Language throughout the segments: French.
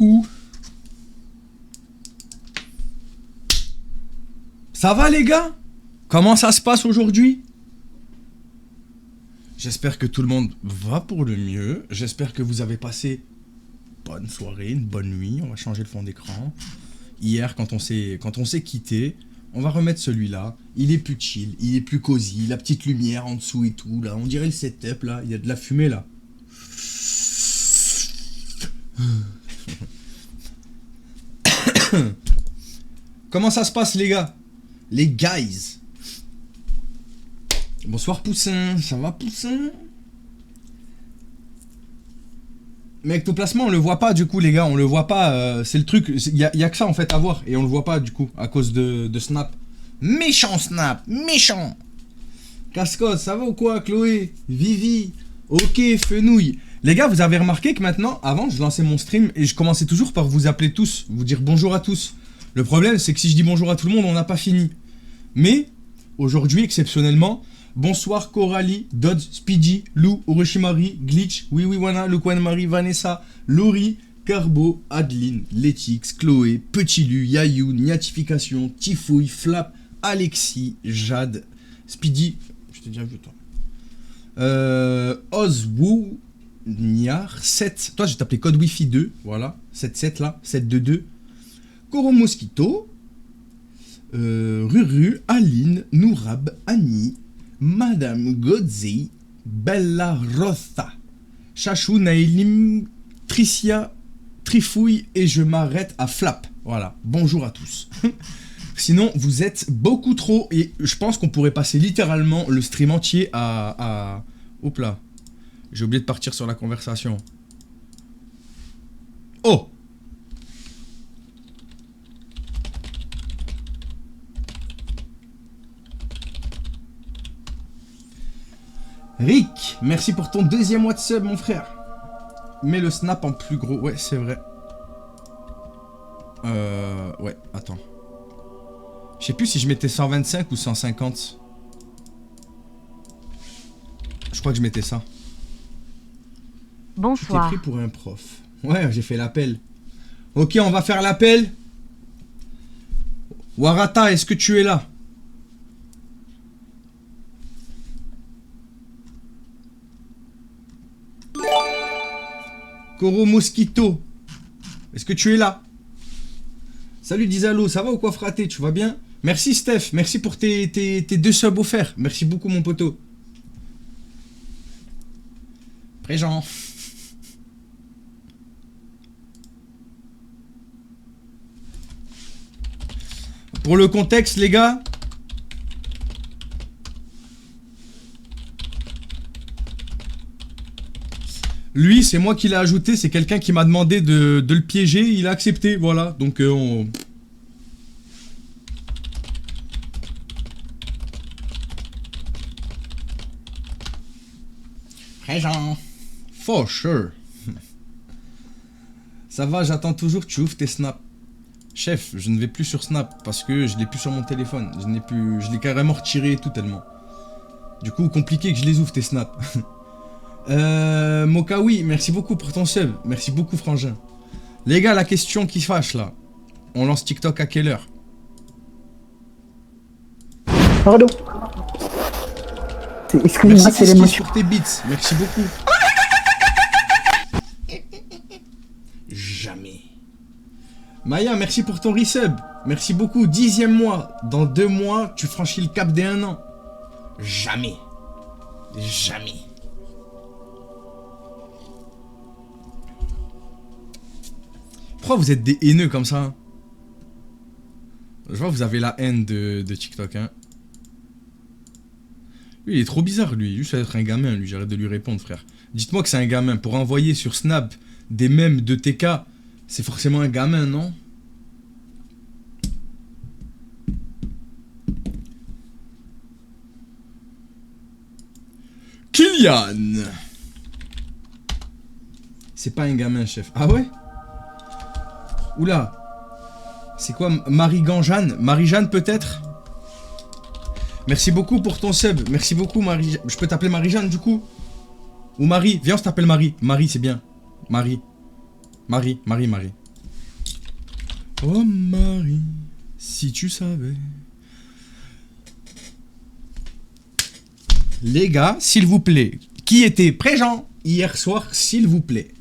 beaucoup. Ça va les gars? Comment ça se passe aujourd'hui? J'espère que tout le monde va pour le mieux. J'espère que vous avez passé une bonne soirée, une bonne nuit. On va changer le fond d'écran. Hier, quand on s'est quitté, on va remettre celui-là. Il est plus chill, il est plus cosy. La petite lumière en dessous et tout. Là, on dirait le setup là. Il y a de la fumée là. Comment ça se passe les gars? Les guys. Bonsoir Poussin, ça va Poussin? Mais ectoplasma on le voit pas du coup les gars, on le voit pas, c'est le truc, il y a que ça en fait à voir et on le voit pas du coup à cause de Snap. Méchant Snap, méchant. Cascotte, ça va ou quoi Chloé? Vivi, ok Fenouille. Les gars vous avez remarqué que maintenant, avant je lançais mon stream et je commençais toujours par vous appeler tous, vous dire bonjour à tous. Le problème c'est que si je dis bonjour à tout le monde on n'a pas fini. Mais aujourd'hui exceptionnellement, bonsoir Coralie, Dodds, Speedy, Lou, Orochimaru, Glitch, Wiwiwana, Lukwan Marie, Vanessa, Laurie, Carbo, Adeline, Letix, Chloé, Petit Lu, Yayou, Niatification, Tifouille, Flap, Alexis, Jade, Speedy, je t'ai déjà vu toi. Ozwoo, Niar, 7, toi je vais t'appeler code Wi-Fi 2, voilà, 77 là, 722, Koro Mosquito, Ruru, Aline, Nourab, Annie, Madame Godzi, Bella Rotha, Chachou, Naïlim, Tricia, Trifouille et je m'arrête à Flap. Voilà, bonjour à tous. Sinon, vous êtes beaucoup trop et je pense qu'on pourrait passer littéralement le stream entier à... Hop là, j'ai oublié de partir sur la conversation. Oh! Rick, merci pour ton deuxième mois de sub, mon frère. Mets le snap en plus gros. Ouais, c'est vrai. Ouais, attends. Je sais plus si je mettais 125 ou 150. Je crois que je mettais ça. Bonsoir. J'étais pris pour un prof. Ouais, j'ai fait l'appel. Ok, on va faire l'appel. Warata, est-ce que tu es là? Koro Mosquito, est-ce que tu es là? Salut Dizalo, ça va ou quoi fraté? Tu vas bien? Merci Steph, merci pour tes 2 subs offerts. Merci beaucoup mon poteau. Présent. Pour le contexte les gars, lui, c'est moi qui l'ai ajouté, c'est quelqu'un qui m'a demandé de le piéger, il a accepté, voilà. Donc on... Présent. For sure. Ça va, j'attends toujours que tu ouvres tes snaps. Chef, je ne vais plus sur Snap parce que je l'ai plus sur mon téléphone. Je l'ai carrément retiré et tout tellement. Du coup, compliqué que je les ouvre tes snaps. Mokawi, merci beaucoup pour ton sub. Merci beaucoup, frangin. Les gars, la question qui fâche là. On lance TikTok à quelle heure? Pardon. Excusez-moi, c'est l'émotion. Sur tes beats, merci beaucoup. Jamais. Maya, merci pour ton resub. Merci beaucoup. 10e mois. Dans 2 mois, tu franchis le cap des 1 an. Jamais. Jamais. Pourquoi vous êtes des haineux comme ça hein? Je vois que vous avez la haine de TikTok hein. Lui il est trop bizarre lui, juste être un gamin lui, j'arrête de lui répondre frère. Dites-moi que c'est un gamin, pour envoyer sur Snap des mèmes de TK, c'est forcément un gamin non? Kylian. C'est pas un gamin chef, ah ouais? Oula. C'est quoi Marie-Jeanne? Marie-Jeanne peut-être? Merci beaucoup pour ton sub. Merci beaucoup Marie. Je peux t'appeler Marie-Jeanne du coup? Ou Marie? Viens on s'appelle Marie. Marie c'est bien. Marie. Oh Marie, si tu savais. Les gars, s'il vous plaît, qui était présent hier soir, s'il vous plaît.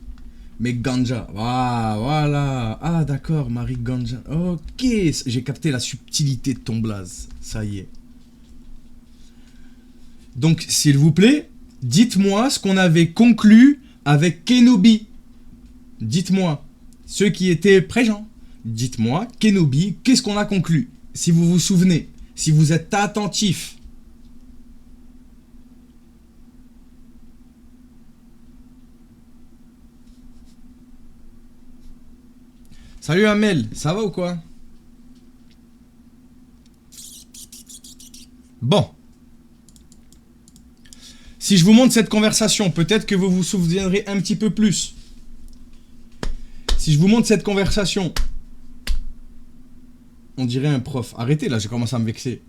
Mais Ganja, ah, voilà. Ah d'accord, Marie Ganja. Ok, j'ai capté la subtilité de ton blaze. Ça y est. Donc, s'il vous plaît, dites-moi ce qu'on avait conclu avec Kenobi. Dites-moi, ceux qui étaient présents. Dites-moi, Kenobi, qu'est-ce qu'on a conclu? Si vous vous souvenez, si vous êtes attentif. Salut Amel, ça va ou quoi? Bon. Si je vous montre cette conversation, peut-être que vous vous souviendrez un petit peu plus. Si je vous montre cette conversation, on dirait un prof. Arrêtez là, j'ai commencé à me vexer.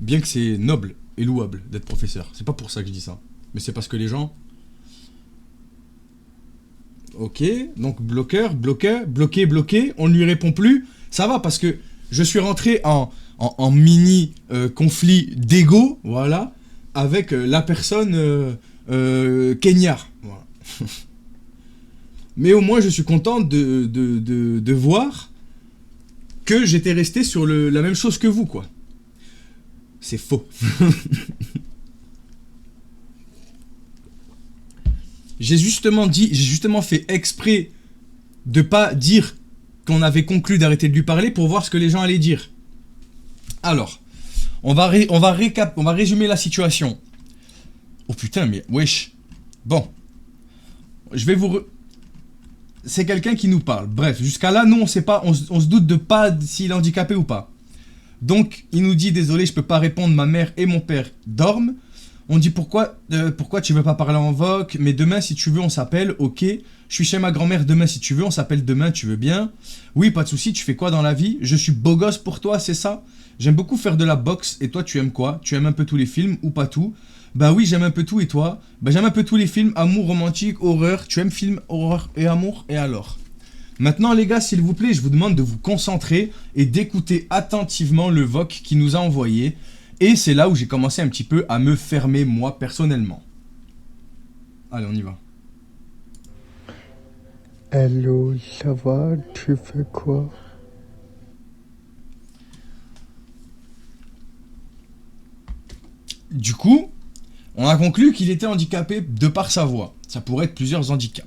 Bien que c'est noble et louable d'être professeur. C'est pas pour ça que je dis ça. Mais c'est parce que les gens... Ok, donc bloqueur, bloqué, on ne lui répond plus. Ça va parce que je suis rentré en mini conflit d'ego, voilà, avec la personne Kenyar. Voilà. Mais au moins je suis content de voir que j'étais resté sur la même chose que vous, quoi. C'est faux. J'ai justement fait exprès de pas dire qu'on avait conclu d'arrêter de lui parler pour voir ce que les gens allaient dire. Alors, on va résumer la situation. Oh putain, mais wesh. Bon, je vais vous... C'est quelqu'un qui nous parle. Bref, jusqu'à là, nous, on sait pas, on se doute de pas s'il est handicapé ou pas. Donc, il nous dit, désolé, je peux pas répondre, ma mère et mon père dorment. On dit pourquoi tu veux pas parler en voc, mais demain si tu veux on s'appelle, ok. Je suis chez ma grand-mère demain si tu veux, on s'appelle demain, tu veux bien. Oui, pas de souci, tu fais quoi dans la vie? Je suis beau gosse pour toi, c'est ça? J'aime beaucoup faire de la boxe, et toi tu aimes quoi? Tu aimes un peu tous les films ou pas tout? Bah oui, j'aime un peu tout, et toi? Bah j'aime un peu tous les films, amour, romantique, horreur. Tu aimes film, horreur et amour, et alors? Maintenant les gars, s'il vous plaît, je vous demande de vous concentrer et d'écouter attentivement le voc qui nous a envoyé. Et c'est là où j'ai commencé un petit peu à me fermer moi personnellement. Allez, on y va. Hello, ça va? Tu fais quoi? Du coup, on a conclu qu'il était handicapé de par sa voix. Ça pourrait être plusieurs handicaps.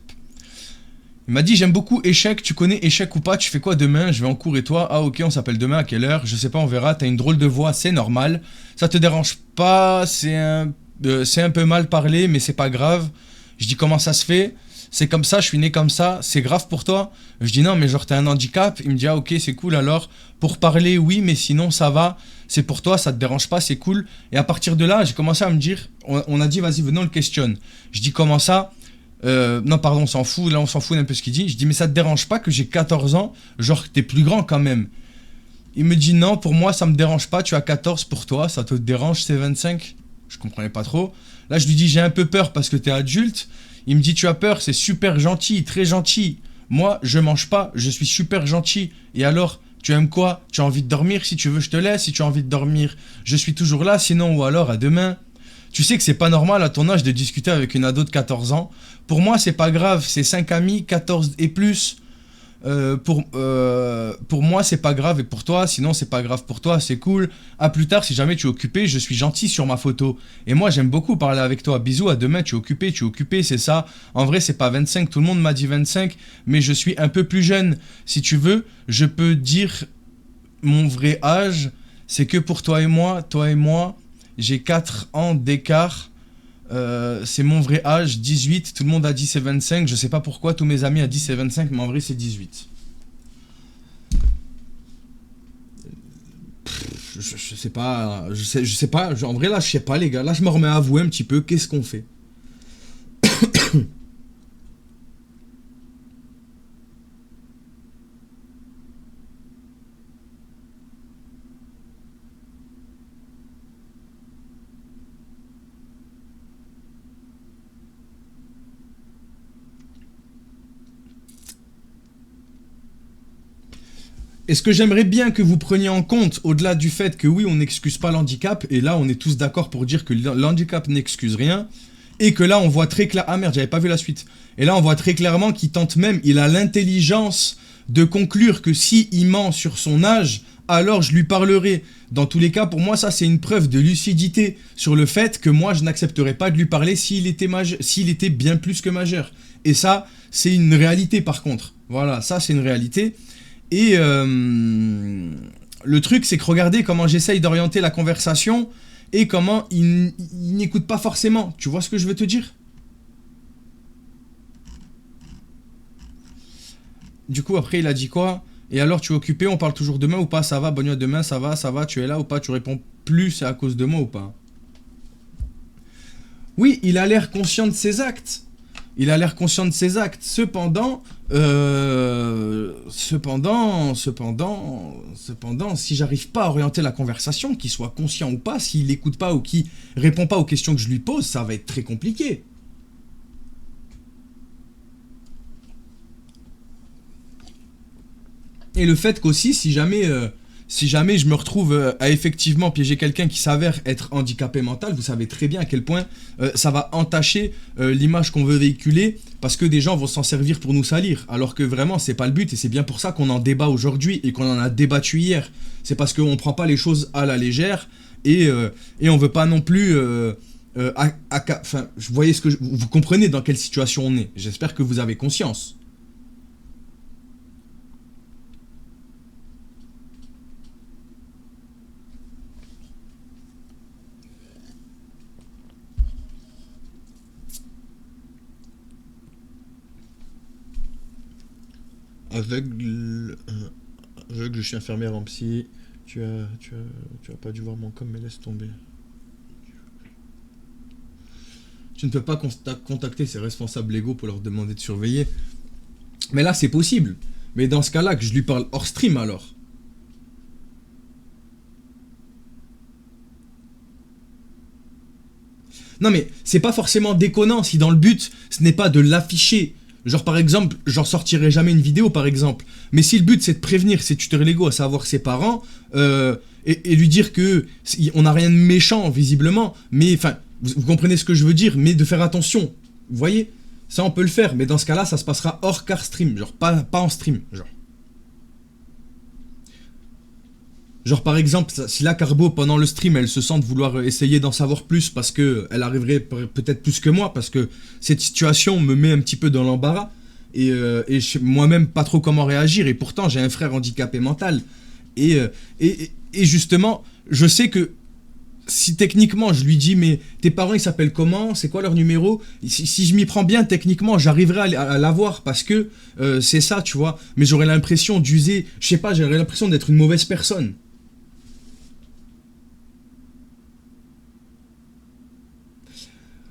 Il m'a dit, j'aime beaucoup échec, tu connais échec ou pas, tu fais quoi demain? Je vais en cours et toi? Ah ok, on s'appelle demain, à quelle heure? Je sais pas, on verra, t'as une drôle de voix, c'est normal. Ça te dérange pas, c'est un peu mal parlé, mais c'est pas grave. Je dis, comment ça se fait? C'est comme ça, je suis né comme ça, c'est grave pour toi? Je dis, non, mais genre t'as un handicap? Il me dit, ah ok, c'est cool alors. Pour parler, oui, mais sinon ça va, c'est pour toi, ça te dérange pas, c'est cool. Et à partir de là, j'ai commencé à me dire, on a dit, vas-y, venons, on le questionne. Je dis, comment ça? Non, pardon, on s'en fout, là on s'en fout un peu ce qu'il dit. Je dis, mais ça te dérange pas que j'ai 14 ans? Genre, t'es plus grand quand même. Il me dit, non, pour moi, ça me dérange pas, tu as 14, pour toi, ça te dérange, c'est 25? Je comprenais pas trop. Là, je lui dis, j'ai un peu peur parce que t'es adulte. Il me dit, tu as peur, c'est super gentil, très gentil. Moi, je mange pas, je suis super gentil. Et alors, tu aimes quoi? Tu as envie de dormir? Si tu veux, je te laisse. Si tu as envie de dormir, je suis toujours là, sinon, ou alors, à demain. Tu sais que c'est pas normal à ton âge de discuter avec une ado de 14 ans. Pour moi, c'est pas grave, c'est 5 amis, 14 et plus. Pour moi, c'est pas grave et pour toi, sinon c'est pas grave pour toi, c'est cool. À plus tard, si jamais tu es occupé, je suis gentil sur ma photo. Et moi, j'aime beaucoup parler avec toi. Bisous, à demain, tu es occupé, c'est ça. En vrai, c'est pas 25, tout le monde m'a dit 25, mais je suis un peu plus jeune. Si tu veux, je peux dire mon vrai âge, c'est que pour toi et moi, j'ai 4 ans d'écart. C'est mon vrai âge, 18. Tout le monde a dit c'est 25. Je sais pas pourquoi, tous mes amis ont dit c'est 25, mais en vrai c'est 18. Je sais pas. Je sais pas. En vrai là, je sais pas les gars. Là, je me remets à avouer un petit peu. Qu'est-ce qu'on fait? Et ce que j'aimerais bien que vous preniez en compte, au-delà du fait que oui, on n'excuse pas l'handicap, et là on est tous d'accord pour dire que l'handicap n'excuse rien, et que là on voit très clairement... Ah merde, j'avais pas vu la suite. Et là on voit très clairement qu'il tente même, il a l'intelligence de conclure que si il ment sur son âge, alors je lui parlerai. Dans tous les cas, pour moi, ça c'est une preuve de lucidité sur le fait que moi je n'accepterais pas de lui parler s'il était bien plus que majeur. Et ça, c'est une réalité par contre. Voilà, ça c'est une réalité. Et le truc, c'est que regardez comment j'essaye d'orienter la conversation et comment il n'écoute pas forcément. Tu vois ce que je veux te dire? Du coup, après, il a dit quoi? Et alors, tu es occupé? On parle toujours demain ou pas? Ça va, bonne nuit à demain, ça va, tu es là ou pas? Tu réponds plus, c'est à cause de moi ou pas? Oui, il a l'air conscient de ses actes. Il a l'air conscient de ses actes. Cependant, si j'arrive pas à orienter la conversation, qu'il soit conscient ou pas, s'il écoute pas ou qu'il répond pas aux questions que je lui pose, ça va être très compliqué. Et le fait qu'aussi, si jamais je me retrouve à effectivement piéger quelqu'un qui s'avère être handicapé mental, vous savez très bien à quel point ça va entacher l'image qu'on veut véhiculer, parce que des gens vont s'en servir pour nous salir, alors que vraiment c'est pas le but, et c'est bien pour ça qu'on en débat aujourd'hui et qu'on en a débattu hier. C'est parce qu'on prend pas les choses à la légère et on veut pas non plus... enfin, vous voyez vous comprenez dans quelle situation on est. J'espère que vous avez conscience. Aveugle, je suis infirmière en psy. Tu as pas dû voir mon com, mais laisse tomber. Tu ne peux pas contacter ses responsables légaux pour leur demander de surveiller. Mais là, c'est possible. Mais dans ce cas-là, que je lui parle hors stream alors. Non mais, c'est pas forcément déconnant si dans le but, ce n'est pas de l'afficher. Genre par exemple, j'en sortirai jamais une vidéo par exemple. Mais si le but c'est de prévenir ses tuteurs légaux, à savoir ses parents, et lui dire que on n'a rien de méchant visiblement, mais enfin, vous comprenez ce que je veux dire, mais de faire attention. Vous voyez? Ça on peut le faire, mais dans ce cas-là, ça se passera hors car stream, genre pas en stream, genre. Genre par exemple, si la Carbo pendant le stream elle se sent de vouloir essayer d'en savoir plus parce que elle arriverait peut-être plus que moi, parce que cette situation me met un petit peu dans l'embarras et je sais moi-même pas trop comment réagir, et pourtant j'ai un frère handicapé mental et justement je sais que si techniquement je lui dis mais tes parents ils s'appellent comment, c'est quoi leur numéro, si je m'y prends bien techniquement j'arriverai à l'avoir parce que c'est ça tu vois, mais j'aurais l'impression d'user, je sais pas, j'aurais l'impression d'être une mauvaise personne.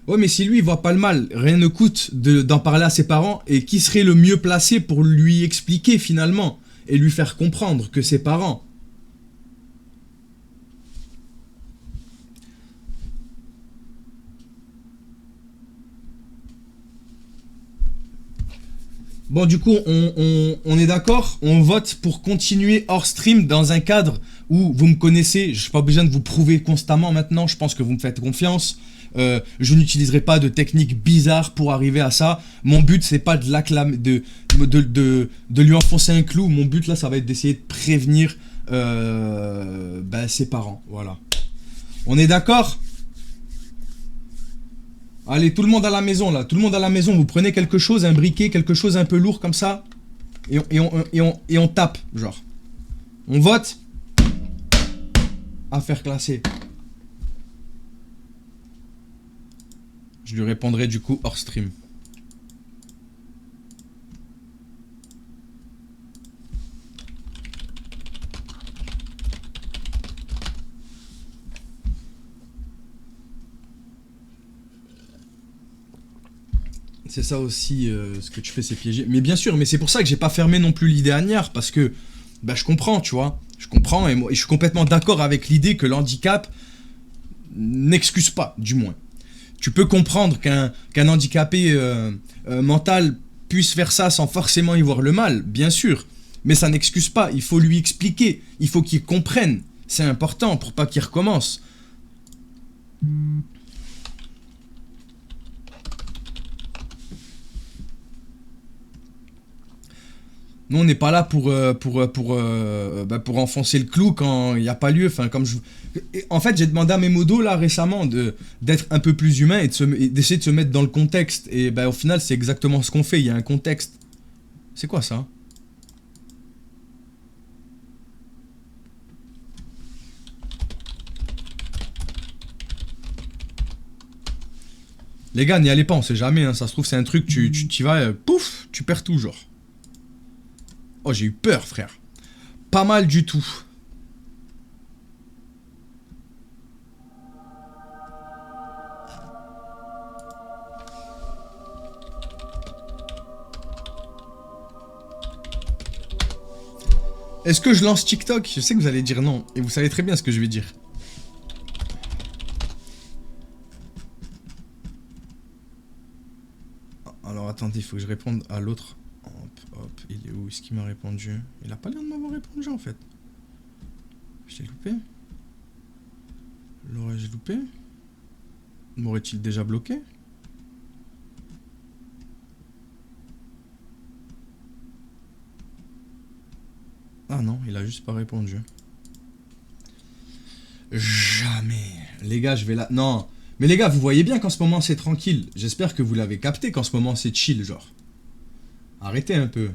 Ouais, mais si lui il voit pas le mal, rien ne coûte d'en parler à ses parents, et qui serait le mieux placé pour lui expliquer finalement et lui faire comprendre que ses parents. Bon, du coup, on est d'accord, on vote pour continuer hors stream dans un cadre où vous me connaissez, je n'ai pas besoin de vous prouver constamment maintenant, je pense que vous me faites confiance. Je n'utiliserai pas de techniques bizarres pour arriver à ça. Mon but c'est pas de l'acclamer, de lui enfoncer un clou. Mon but là ça va être d'essayer de prévenir ses parents. Voilà. On est d'accord? Allez, tout le monde à la maison là, tout le monde à la maison, vous prenez quelque chose, un briquet, quelque chose un peu lourd comme ça, et on tape, genre. On vote. Affaire classée. Je lui répondrai du coup hors stream. C'est ça aussi, ce que tu fais, c'est piéger. Mais bien sûr, mais c'est pour ça que j'ai pas fermé non plus l'idée Agnard, parce que je comprends, tu vois. Je comprends et je suis complètement d'accord avec l'idée que l'handicap n'excuse pas, du moins. Tu peux comprendre qu'un handicapé mental puisse faire ça sans forcément y voir le mal, bien sûr. Mais ça n'excuse pas, il faut lui expliquer, il faut qu'il comprenne. C'est important pour pas qu'il recommence. Nous, on n'est pas là pour enfoncer le clou quand il n'y a pas lieu. Enfin, en fait, j'ai demandé à mes modos là récemment d'être un peu plus humain et d'essayer de se mettre dans le contexte. Et au final, c'est exactement ce qu'on fait. Il y a un contexte. C'est quoi ça? Les gars, n'y allez pas, on sait jamais. Hein, ça se trouve, c'est un truc, tu y vas, pouf, tu perds tout, genre. Oh, j'ai eu peur, frère. Pas mal du tout. Est-ce que je lance TikTok? Je sais que vous allez dire non. Et vous savez très bien ce que je vais dire. Alors, attendez, il faut que je réponde à l'autre. Hop, il est où? Est-ce qu'il m'a répondu? Il a pas l'air de m'avoir répondu en fait. Je l'ai loupé? L'aurais-je loupé? M'aurait-il déjà bloqué? Ah non, il a juste pas répondu. Jamais. Les gars, je vais là... Non. Mais les gars, vous voyez bien qu'en ce moment c'est tranquille. J'espère que vous l'avez capté qu'en ce moment c'est chill, genre. Arrêtez un peu.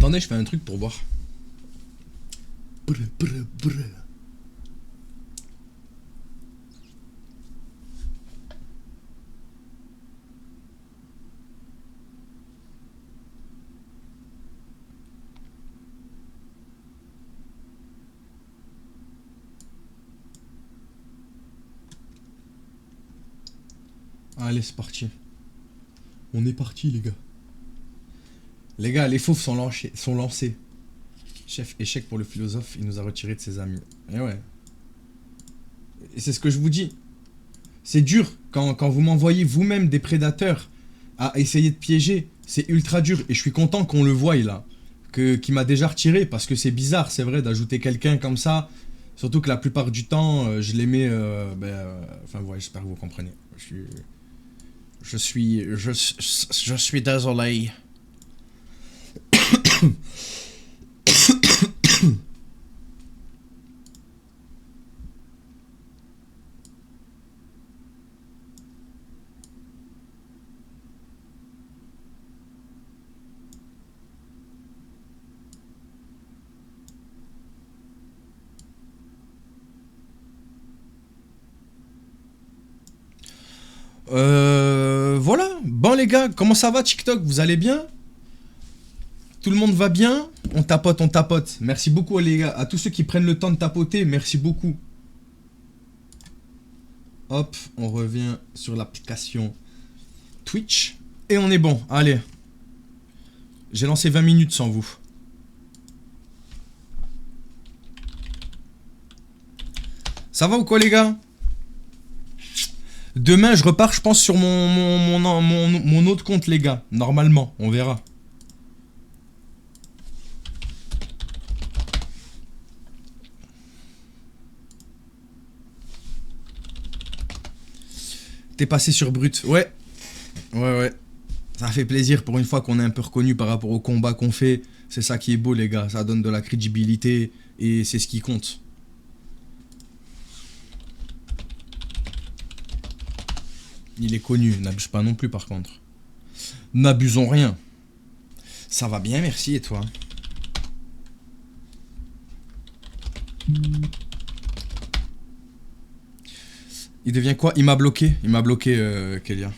Attendez, je fais un truc pour voir. Allez, c'est parti. On est parti, les gars. Les gars, les fauves sont lancés. Chef, échec pour le philosophe, il nous a retiré de ses amis. Et ouais. Et c'est ce que je vous dis. C'est dur quand vous m'envoyez vous-même des prédateurs à essayer de piéger. C'est ultra dur. Et je suis content qu'on le voie là. Qui m'a déjà retiré. Parce que c'est bizarre, c'est vrai, d'ajouter quelqu'un comme ça. Surtout que la plupart du temps, je les mets... enfin, ouais, j'espère que vous comprenez. Je suis désolé. Voilà. Bon les gars, comment ça va TikTok? Vous allez bien? Tout le monde va bien? On tapote, on tapote. Merci beaucoup les gars. À tous ceux qui prennent le temps de tapoter, merci beaucoup. Hop, on revient sur l'application Twitch. Et on est bon, allez. J'ai lancé 20 minutes sans vous. Ça va ou quoi les gars? Demain, je repars, je pense, sur mon autre compte, les gars. Normalement, on verra. T'es passé sur Brut. Ouais. Ouais. Ça fait plaisir pour une fois qu'on est un peu reconnu par rapport au combat qu'on fait. C'est ça qui est beau, les gars. Ça donne de la crédibilité et c'est ce qui compte. Il est connu, n'abuse pas non plus par contre. N'abusons rien. Ça va bien, merci, et toi? Il devient quoi? Il m'a bloqué. Il m'a bloqué, Kélia.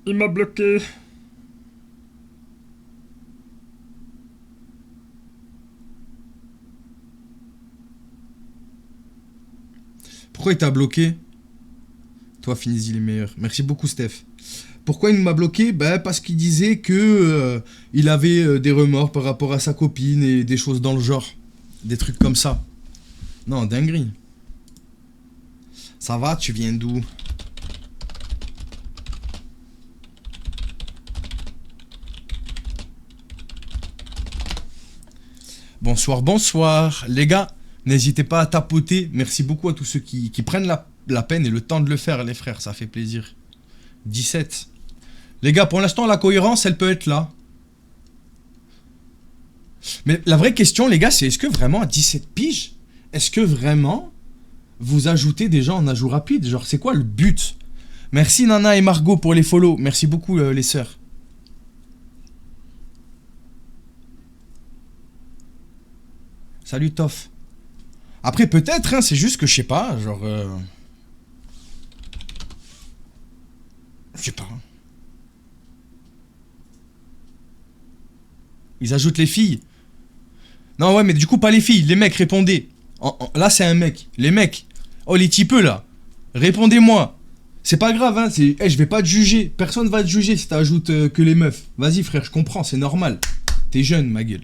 Il m'a bloqué. Pourquoi il t'a bloqué? Toi, Finizy les meilleurs. Merci beaucoup, Steph. Pourquoi il m'a bloqué? Bah, parce qu'il disait que il avait des remords par rapport à sa copine et des choses dans le genre. Des trucs comme ça. Non, dinguerie. Ça va, tu viens d'où? Bonsoir, bonsoir. Les gars, n'hésitez pas à tapoter. Merci beaucoup à tous ceux qui prennent la peine et le temps de le faire, les frères. Ça fait plaisir. 17. Les gars, pour l'instant, la cohérence, elle peut être là. Mais la vraie question, les gars, c'est est-ce que vraiment à 17 piges, est-ce que vraiment vous ajoutez des gens en ajout rapide? Genre, c'est quoi le but? Merci Nana et Margot pour les follow. Merci beaucoup, les sœurs. Salut Toff. Après, peut-être, hein, c'est juste que je sais pas, genre. Je sais pas. Ils ajoutent les filles. Non, ouais, mais du coup, pas les filles. Les mecs, répondez. Là, c'est un mec. Les mecs. Oh, les typeux, là. Répondez-moi. C'est pas grave, hein. Hey, je vais pas te juger. Personne va te juger si t'ajoutes que les meufs. Vas-y, frère, je comprends, c'est normal. T'es jeune, ma gueule.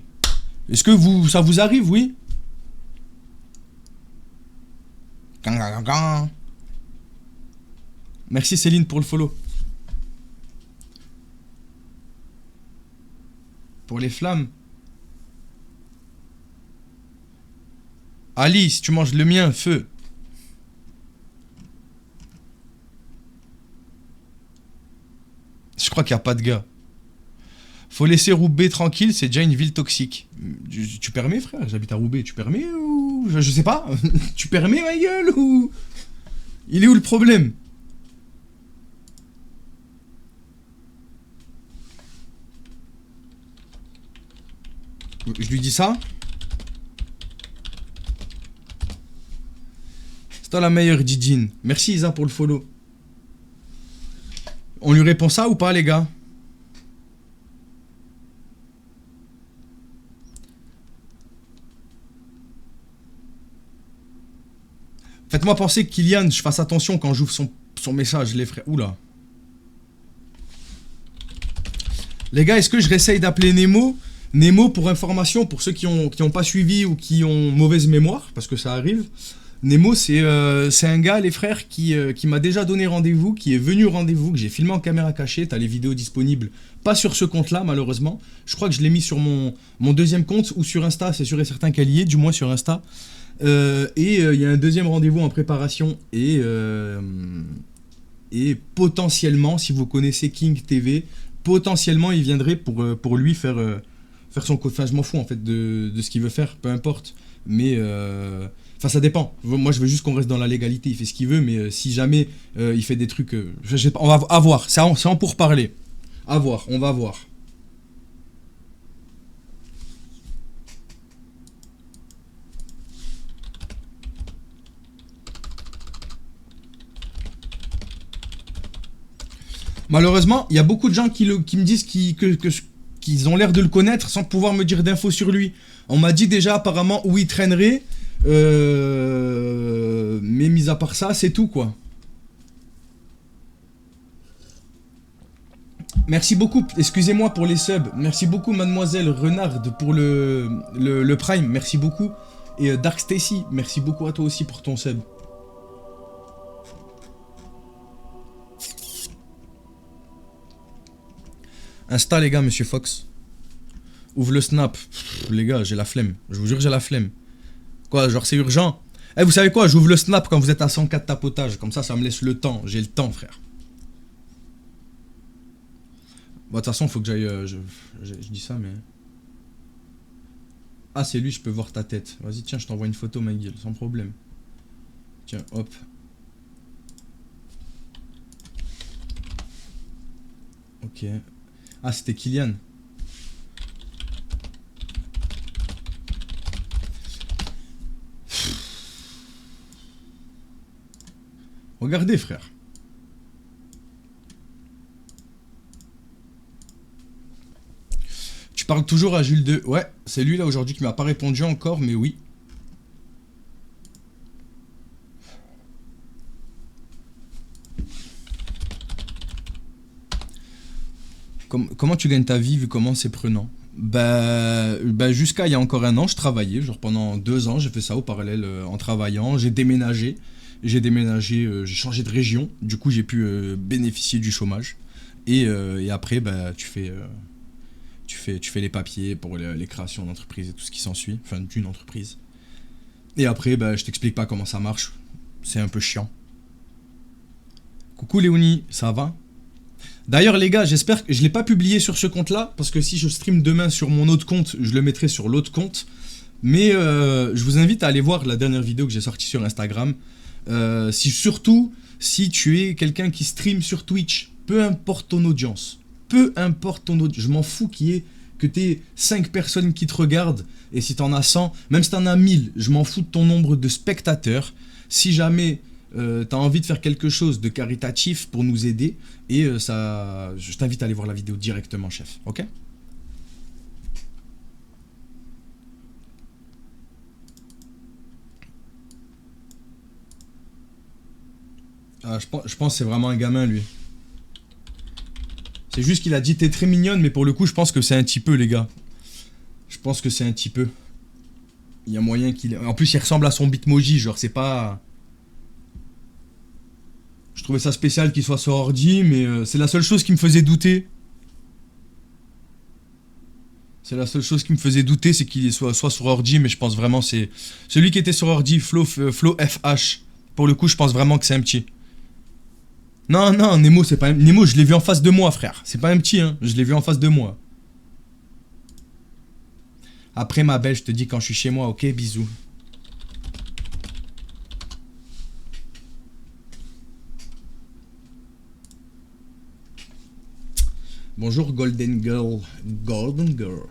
Est-ce que ça vous arrive, oui? Merci Céline pour le follow. Pour les flammes. Ali, si tu manges le mien, feu. Je crois qu'il n'y a pas de gars. Faut laisser Roubaix tranquille, c'est déjà une ville toxique. Tu permets, frère? J'habite à Roubaix. Tu permets ou... Je sais pas. Tu permets, ma gueule, ou... Il est où le problème? Je lui dis ça. C'est toi la meilleure, Didine. Merci Isa pour le follow. On lui répond ça ou pas, les gars? Faites-moi penser que Kylian, je fasse attention quand j'ouvre son message, les frères. Oula. Les gars, est-ce que je réessaye d'appeler Nemo? Nemo, pour information, pour ceux qui ont pas suivi ou qui ont mauvaise mémoire, parce que ça arrive. Nemo, c'est un gars, les frères, qui m'a déjà donné rendez-vous, qui est venu au rendez-vous, que j'ai filmé en caméra cachée. T'as les vidéos disponibles. Pas sur ce compte-là, malheureusement. Je crois que je l'ai mis sur mon deuxième compte ou sur Insta. C'est sûr et certain qu'elle y est, du moins sur Insta. Il y a un deuxième rendez-vous en préparation. Et potentiellement, si vous connaissez King TV, potentiellement, il viendrait pour lui faire son code. Enfin, je m'en fous, en fait, de ce qu'il veut faire. Peu importe. Mais... Enfin, ça dépend. Moi, je veux juste qu'on reste dans la légalité. Il fait ce qu'il veut, mais si jamais il fait des trucs... je sais pas, on va voir. C'est en pourparler. À voir, on va voir. Malheureusement, il y a beaucoup de gens qui me disent qu'ils ont l'air de le connaître sans pouvoir me dire d'infos sur lui. On m'a dit déjà apparemment où il traînerait... mais mis à part ça, c'est tout quoi. Merci beaucoup, excusez-moi pour les subs. Merci beaucoup Mademoiselle Renard pour le Prime, merci beaucoup. Et Dark Stacy, merci beaucoup à toi aussi pour ton sub. Insta les gars, Monsieur Fox. Ouvre le snap. Pff, les gars, j'ai la flemme. Je vous jure, j'ai la flemme. Quoi, genre c'est urgent? Eh, vous savez quoi? J'ouvre le snap quand vous êtes à 104 tapotages. Comme ça me laisse le temps. J'ai le temps, frère. Bon, de toute façon, faut que j'aille... je dis ça, mais... Ah, c'est lui, je peux voir ta tête. Vas-y, tiens, je t'envoie une photo, ma gueule, sans problème. Tiens, hop. Ok. Ah, c'était Kylian. Regardez, frère. parle toujours à Jules 2. Ouais, c'est lui là aujourd'hui qui m'a pas répondu encore, mais oui. Comment tu gagnes ta vie vu comment c'est prenant? Bah jusqu'à il y a encore un an, je travaillais. Genre pendant 2 ans, j'ai fait ça au parallèle en travaillant. J'ai déménagé. J'ai changé de région. Du coup, j'ai pu bénéficier du chômage. Et après, bah, tu fais les papiers pour les créations d'entreprise et tout ce qui s'ensuit. Enfin, d'une entreprise. Et après, bah, je t'explique pas comment ça marche. C'est un peu chiant. Coucou Léonie, ça va? D'ailleurs les gars, j'espère que je l'ai pas publié sur ce compte-là, parce que si je stream demain sur mon autre compte, je le mettrai sur l'autre compte. Mais je vous invite à aller voir la dernière vidéo que j'ai sortie sur Instagram. Surtout si tu es quelqu'un qui stream sur Twitch, peu importe ton audience, je m'en fous que t'aies 5 personnes qui te regardent, et si t'en as 100, même si t'en as 1000, je m'en fous de ton nombre de spectateurs. Si jamais t'as envie de faire quelque chose de caritatif pour nous aider, et je t'invite à aller voir la vidéo directement, chef, ok? Ah, je pense que c'est vraiment un gamin, lui. C'est juste qu'il a dit t'es très mignonne, mais pour le coup, je pense que c'est un petit peu, les gars. Je pense que c'est un petit peu. Il y a moyen qu'il... En plus, il ressemble à son Bitmoji, genre, c'est pas... Je trouvais ça spécial qu'il soit sur ordi, mais c'est la seule chose qui me faisait douter. C'est la seule chose qui me faisait douter, c'est qu'il soit sur ordi, mais je pense vraiment c'est... Celui qui était sur ordi, Flo FH. Pour le coup, je pense vraiment que c'est un petit. Non, non, Nemo, c'est pas un... Nemo, je l'ai vu en face de moi, frère. C'est pas un petit, hein. Je l'ai vu en face de moi. Après, ma belle, je te dis quand je suis chez moi, ok, bisous. Bonjour, Golden Girl. Golden Girl.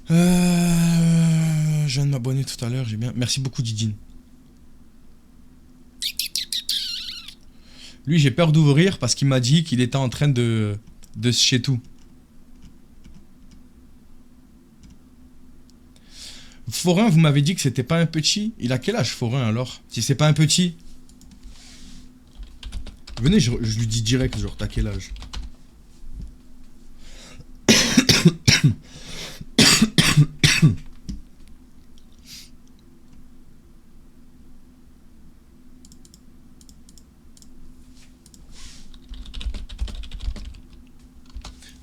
Je viens de m'abonner tout à l'heure, j'ai bien... Merci beaucoup, Didine. Lui, j'ai peur d'ouvrir parce qu'il m'a dit qu'il était en train de se chez tout. Forain, vous m'avez dit que c'était pas un petit. Il a quel âge, Forain, alors? Si c'est pas un petit. Venez, je lui dis direct, genre, t'as quel âge?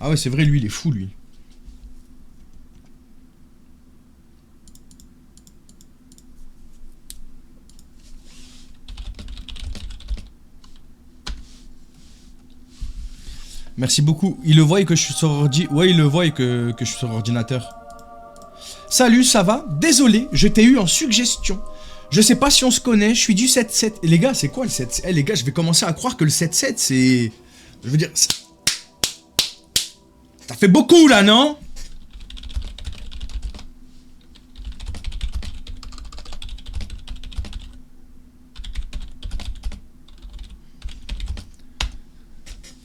Ah ouais, c'est vrai, lui, il est fou, lui. Merci beaucoup. Il le voit que je suis sur ordi. Ouais, il le voit que je suis sur ordinateur. Salut, ça va? Désolé, je t'ai eu en suggestion. Je sais pas si on se connaît, je suis du 7-7. Les gars, c'est quoi le 7-7? Les gars, je vais commencer à croire que le 7-7, c'est... Je veux dire... Ça fait beaucoup, là, non?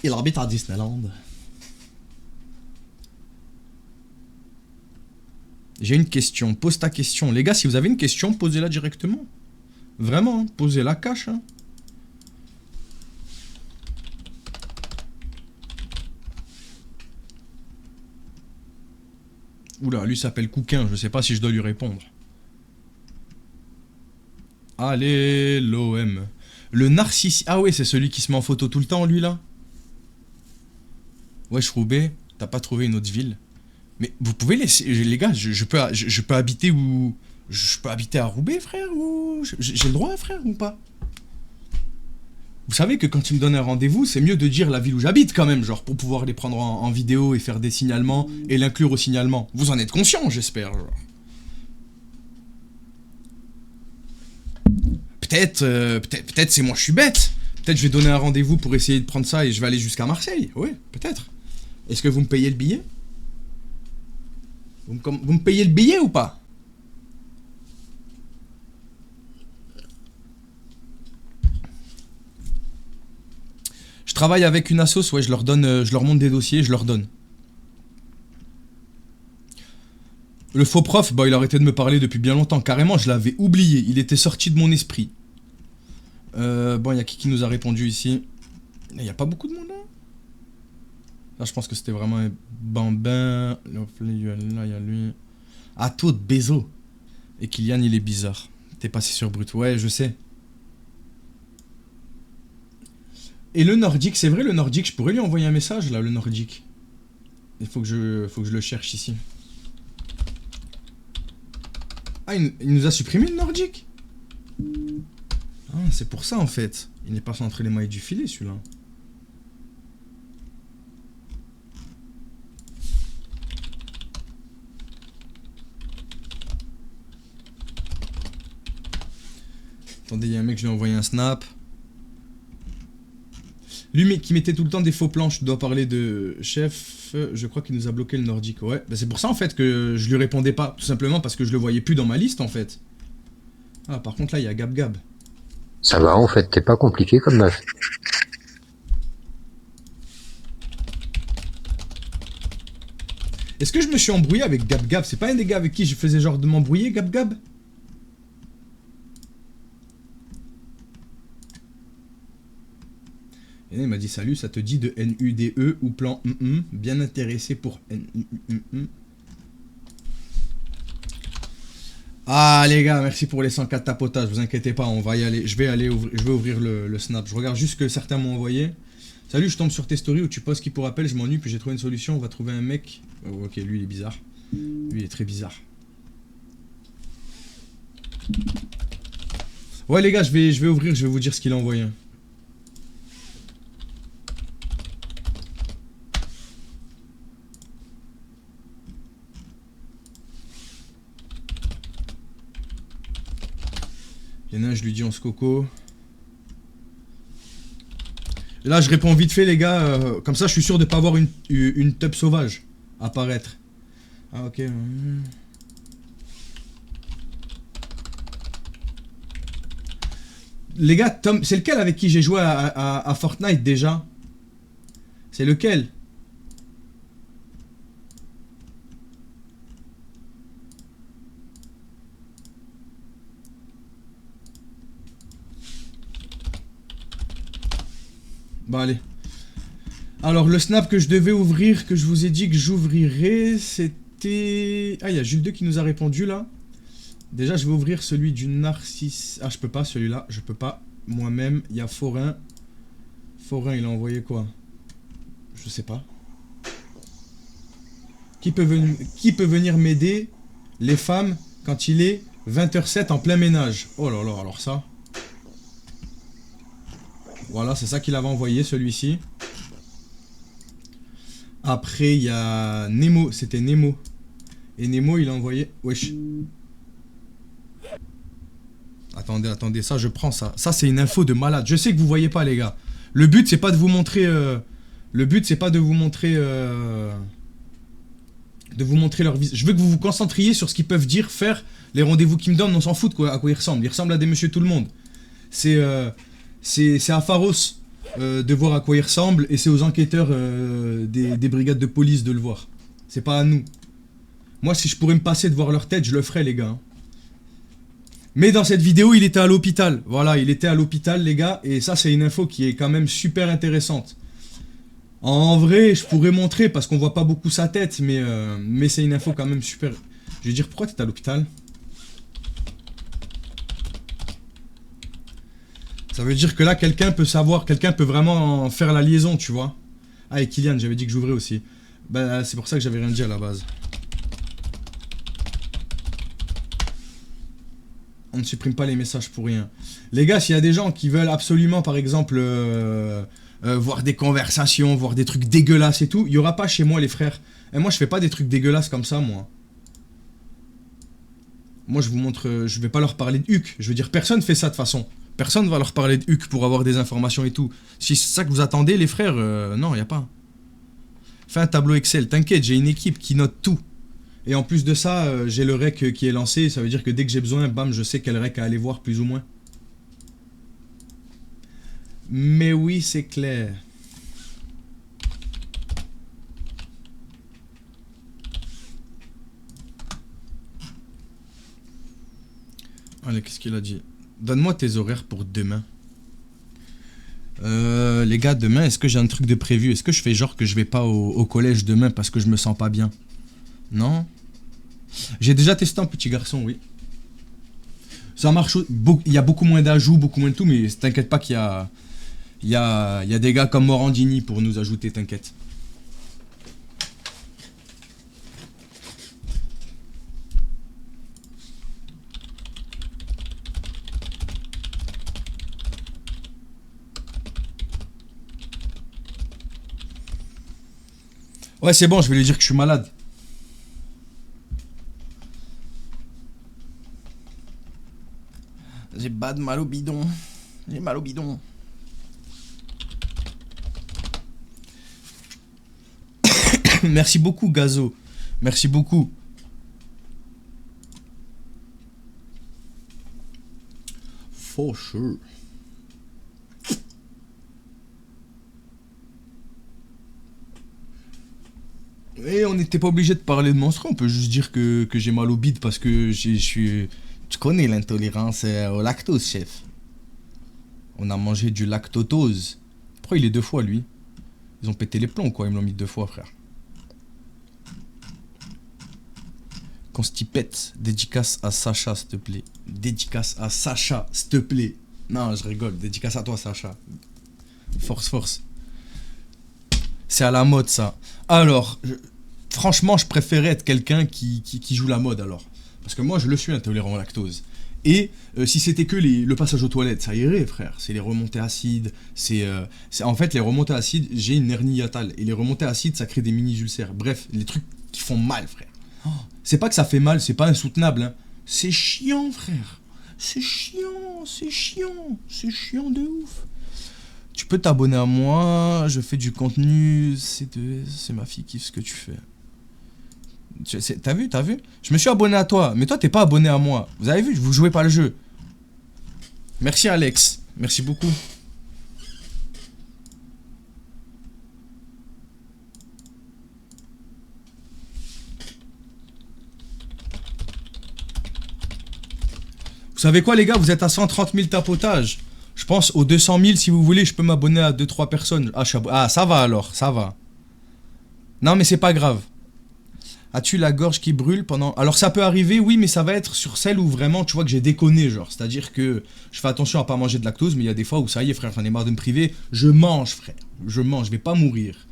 Il habite à Disneyland. J'ai une question. Pose ta question. Les gars, si vous avez une question, posez-la directement. Vraiment, hein, posez-la cash. Hein. Oula, lui s'appelle Couquin. Je sais pas si je dois lui répondre. Allez, l'OM. Le narcissique. Ah ouais, c'est celui qui se met en photo tout le temps, lui, là. Wesh, Roubaix, t'as pas trouvé une autre ville? Mais vous pouvez laisser... Les gars, je peux habiter où... Je peux habiter à Roubaix, frère, ou... J'ai le droit, frère, ou pas? Vous savez que quand ils me donnent un rendez-vous, c'est mieux de dire la ville où j'habite, quand même, genre, pour pouvoir les prendre en vidéo et faire des signalements, et l'inclure au signalement. Vous en êtes conscient, j'espère, genre. Peut-être c'est moi, je suis bête. Peut-être je vais donner un rendez-vous pour essayer de prendre ça et je vais aller jusqu'à Marseille. Oui, peut-être. Est-ce que vous me payez le billet? Vous me payez le billet ou pas? Je travaille avec une assoce, ouais, je leur monte des dossiers, je leur donne. Le faux prof, bah il a arrêté de me parler depuis bien longtemps. Carrément, je l'avais oublié. Il était sorti de mon esprit. Bon, il y a qui nous a répondu ici? Il n'y a pas beaucoup de monde, hein. Là, je pense que c'était vraiment un bambin. Là, il y a lui. Ah, toi de Bézo. Et Kylian, il est bizarre. T'es passé sur Brut. Ouais, je sais. Et le nordique, c'est vrai, le nordique, je pourrais lui envoyer un message, là, le nordique. Il faut que je le cherche ici. Ah, il nous a supprimé le nordique. Ah, c'est pour ça, en fait. Il n'est pas entre les mailles du filet, celui-là. Attendez, il y a un mec, je lui ai envoyé un snap. Lui qui mettait tout le temps des faux plans, je dois parler de chef, je crois qu'il nous a bloqué le nordique. Ouais, bah c'est pour ça en fait que je lui répondais pas, tout simplement parce que je le voyais plus dans ma liste en fait. Ah, par contre là, il y a Gab Gab. Ça va en fait, t'es pas compliqué comme meuf. Est-ce que je me suis embrouillé avec Gab Gab? C'est pas un des gars avec qui je faisais genre de m'embrouiller, Gab Gab? Et il m'a dit salut, ça te dit de NUDE ou plan bien intéressé pour NUDE. Ah les gars, merci pour les 104 tapotages, vous inquiétez pas, on va y aller. Je vais ouvrir le snap. Je regarde juste ce que certains m'ont envoyé. Salut, je tombe sur tes stories où tu poses qui pour appel, je m'ennuie, puis j'ai trouvé une solution, on va trouver un mec. Oh, ok, lui il est bizarre. Lui il est très bizarre. Ouais les gars, je vais ouvrir, je vais vous dire ce qu'il a envoyé. Il y en a un, je lui dis on se coco. Et là, je réponds vite fait, les gars. Comme ça, je suis sûr de pas avoir une teub sauvage apparaître. Ah, ok. Les gars, Tom, c'est lequel avec qui j'ai joué à Fortnite déjà? C'est lequel? Bah allez. Alors le snap que je devais ouvrir, que je vous ai dit que j'ouvrirais, c'était... Ah, il y a Jules 2 qui nous a répondu là. Déjà je vais ouvrir celui du Narcisse. Ah, je peux pas celui-là, je peux pas. Moi-même, il y a Forain. Forain, il a envoyé quoi? Je sais pas. Qui peut venir m'aider, les femmes, quand il est 20h07 en plein ménage? Oh là là, alors ça... Voilà, c'est ça qu'il avait envoyé, celui-ci. Après, il y a Nemo. C'était Nemo. Et Nemo, il a envoyé... Wesh. Attendez, ça, je prends ça. Ça, c'est une info de malade. Je sais que vous voyez pas, les gars. Le but, c'est pas de vous montrer... Le but, c'est pas de vous montrer... De vous montrer leur visage. Je veux que vous vous concentriez sur ce qu'ils peuvent dire, faire. Les rendez-vous qu'ils me donnent, on s'en fout de quoi, à quoi ils ressemblent. Ils ressemblent à des monsieur tout le monde. C'est à Pharos de voir à quoi il ressemble et c'est aux enquêteurs des brigades de police de le voir. C'est pas à nous. Moi, si je pourrais me passer de voir leur tête, je le ferais, les gars. Mais dans cette vidéo, il était à l'hôpital. Voilà, il était à l'hôpital, les gars. Et ça, c'est une info qui est quand même super intéressante. En vrai, je pourrais montrer parce qu'on voit pas beaucoup sa tête, mais c'est une info quand même super... Je veux dire, pourquoi t'es à l'hôpital ? Ça veut dire que là, quelqu'un peut savoir, quelqu'un peut vraiment faire la liaison, tu vois. Ah, et Kylian, j'avais dit que j'ouvrais aussi. Bah, c'est pour ça que j'avais rien dit à la base. On ne supprime pas les messages pour rien. Les gars, s'il y a des gens qui veulent absolument, par exemple, voir des conversations, voir des trucs dégueulasses et tout, il n'y aura pas chez moi, les frères. Et moi, je fais pas des trucs dégueulasses comme ça, moi. Moi, je vous montre... je vais pas leur parler de Huc. Je veux dire, personne fait ça de toute façon. Personne va leur parler de Huc pour avoir des informations et tout. Si c'est ça que vous attendez, les frères, non, y a pas. Fais un tableau Excel, t'inquiète, j'ai une équipe qui note tout. Et en plus de ça, j'ai le rec qui est lancé, ça veut dire que dès que j'ai besoin, bam, je sais quel rec à aller voir, plus ou moins. Mais oui, c'est clair. Allez, qu'est-ce qu'il a dit? Donne-moi tes horaires pour demain. Les gars, demain, est-ce que j'ai un truc de prévu? Est-ce que je fais genre que je vais pas au collège demain parce que je me sens pas bien? Non? J'ai déjà testé un petit garçon, oui. Ça marche, il y a beaucoup moins d'ajouts, beaucoup moins de tout, mais t'inquiète pas qu'il y a... Il y a des gars comme Morandini pour nous ajouter, t'inquiète. Ouais, c'est bon, je vais lui dire que je suis malade. J'ai bad mal au bidon. J'ai mal au bidon. Merci beaucoup, Gazo. Merci beaucoup. For sure. Et on n'était pas obligé de parler de monstre, on peut juste dire que j'ai mal au bide parce que je suis... Tu connais l'intolérance au lactose, chef. On a mangé du lactotose. Pourquoi il est 2 fois, lui? Ils ont pété les plombs, quoi. Ils me l'ont mis 2 fois, frère. Constipette. Dédicace à Sacha, s'il te plaît. Dédicace à Sacha, s'il te plaît. Non, je rigole. Dédicace à toi, Sacha. Force, force. C'est à la mode, ça. Alors, franchement, je préférais être quelqu'un qui joue la mode, alors. Parce que moi, je le suis intolérant au lactose. Et si c'était que le passage aux toilettes, ça irait, frère. C'est les remontées acides. En fait, les remontées acides, j'ai une hernie hiatale. Et les remontées acides, ça crée des mini-ulcères. Bref, les trucs qui font mal, frère. Oh, c'est pas que ça fait mal, c'est pas insoutenable. Hein. C'est chiant, frère. C'est chiant, c'est chiant. C'est chiant de ouf. Tu peux t'abonner à moi, je fais du contenu. C'est ma fille kiffe ce que tu fais. T'as vu? Je me suis abonné à toi, mais toi t'es pas abonné à moi. Vous avez vu? Vous jouez pas le jeu. Merci Alex, merci beaucoup. Vous savez quoi les gars? Vous êtes à 130 000 tapotages. Je pense aux 200 000 si vous voulez, je peux m'abonner à 2-3 personnes. Ah, ça va alors, ça va. Non mais c'est pas grave. As-tu la gorge qui brûle pendant... Alors ça peut arriver, oui, mais ça va être sur celle où vraiment, tu vois, que j'ai déconné, genre. C'est-à-dire que je fais attention à pas manger de lactose, mais il y a des fois où ça y est, frère, j'en ai marre de me priver. Je mange, frère. Je mange, je vais pas mourir.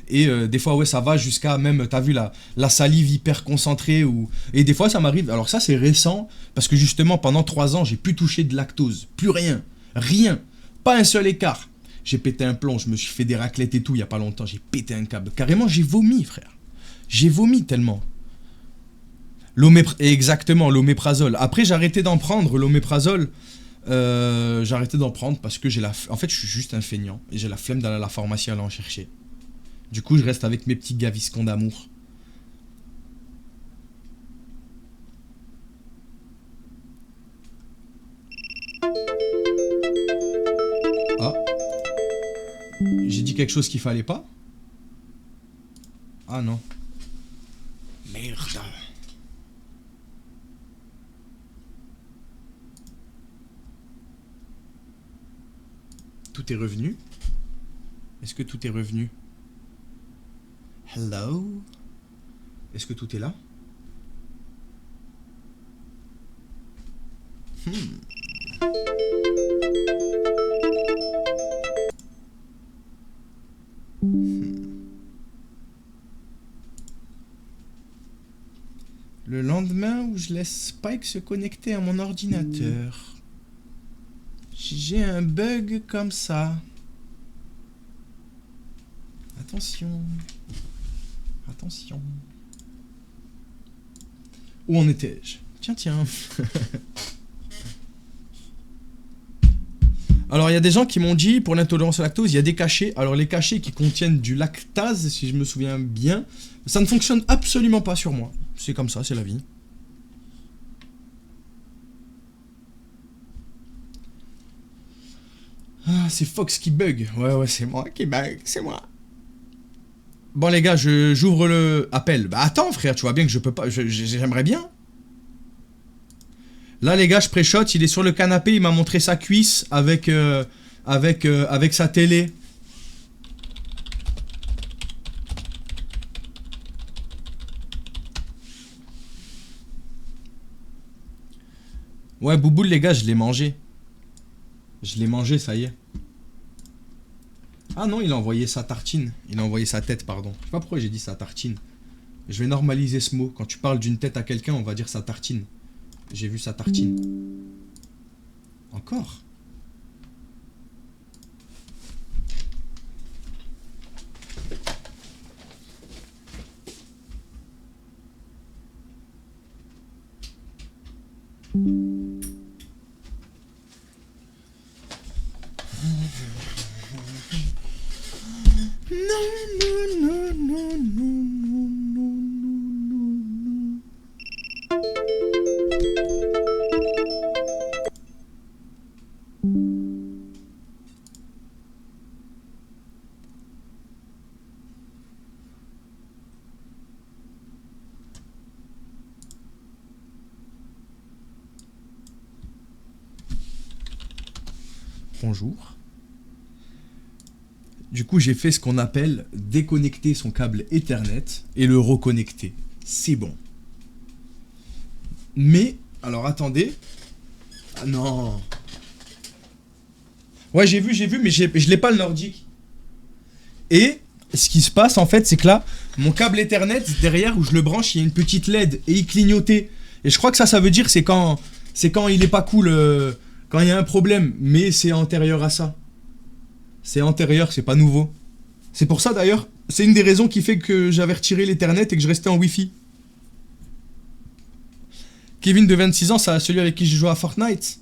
Et des fois, ouais, ça va jusqu'à même, t'as vu, la salive hyper concentrée. Et des fois, ça m'arrive... Alors ça, c'est récent, parce que justement, pendant 3 ans, j'ai plus touché de lactose. Plus rien. Rien. Pas un seul écart. J'ai pété un plomb, je me suis fait des raclettes et tout, il y a pas longtemps. J'ai pété un câble. Carrément, j'ai vomi, frère. J'ai vomi tellement. Exactement, l'oméprazole. Après, j'ai arrêté d'en prendre, l'oméprazole. J'ai arrêté d'en prendre parce que en fait, je suis juste un feignant. Et j'ai la flemme d'aller à la pharmacie aller en chercher. Du coup, je reste avec mes petits gaviscons d'amour. Ah. J'ai dit quelque chose qu'il fallait pas? Ah non. Merde. Tout est revenu? Est-ce que tout est revenu? Hello? Est-ce que tout est là? Le lendemain où je laisse Spike se connecter à mon ordinateur. J'ai un bug comme ça. Attention. Attention. Où en étais-je? Tiens. Alors, il y a des gens qui m'ont dit, pour l'intolérance au lactose, il y a des cachets. Alors, les cachets qui contiennent du lactase, si je me souviens bien, ça ne fonctionne absolument pas sur moi. C'est comme ça, c'est la vie. Ah, c'est Fox qui bug. Ouais, c'est moi qui bug, c'est moi. Bon, les gars, j'ouvre le appel. Bah, attends, frère, tu vois bien que je peux pas... J'aimerais bien. Là, les gars, je pré-shot. Il est sur le canapé. Il m'a montré sa cuisse avec sa télé. Ouais, Bouboule, les gars, je l'ai mangé. Je l'ai mangé, ça y est. Ah non, il a envoyé sa tartine. Il a envoyé sa tête, pardon. Je sais pas pourquoi j'ai dit sa tartine. Je vais normaliser ce mot. Quand tu parles d'une tête à quelqu'un, on va dire sa tartine. J'ai vu sa tartine. Encore? Bonjour. Du coup, j'ai fait ce qu'on appelle déconnecter son câble Ethernet et le reconnecter. C'est bon. Mais, alors attendez. Ah non. Ouais, j'ai vu, mais je l'ai pas le nordique. Et ce qui se passe en fait, c'est que là, mon câble Ethernet, derrière où je le branche, il y a une petite LED et il clignotait. Et je crois que ça veut dire c'est quand il est pas cool, quand il y a un problème. Mais c'est antérieur à ça. C'est antérieur, c'est pas nouveau. C'est pour ça d'ailleurs, c'est une des raisons qui fait que j'avais retiré l'Ethernet et que je restais en Wi-Fi. Kevin de 26 ans, c'est celui avec qui je joue à Fortnite.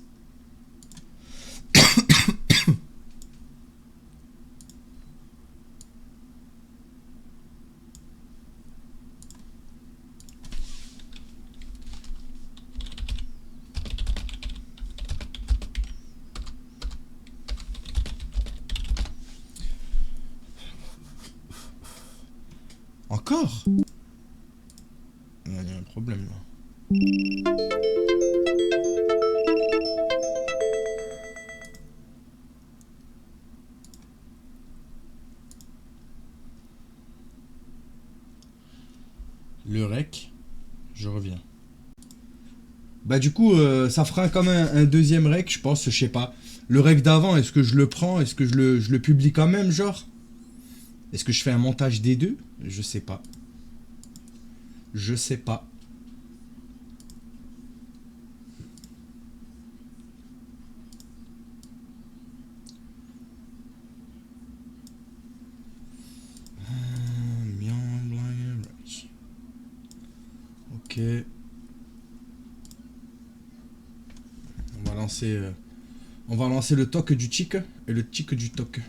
Encore? Il y a un problème là. Le rec, je reviens. Bah du coup, ça fera comme un deuxième rec, je pense, je sais pas. Le rec d'avant, est-ce que je le prends? Est-ce que je le publie quand même, genre? Est-ce que je fais un montage des deux? Je sais pas. Je sais pas. Ok. On va lancer le toc du tic et le tic du toc.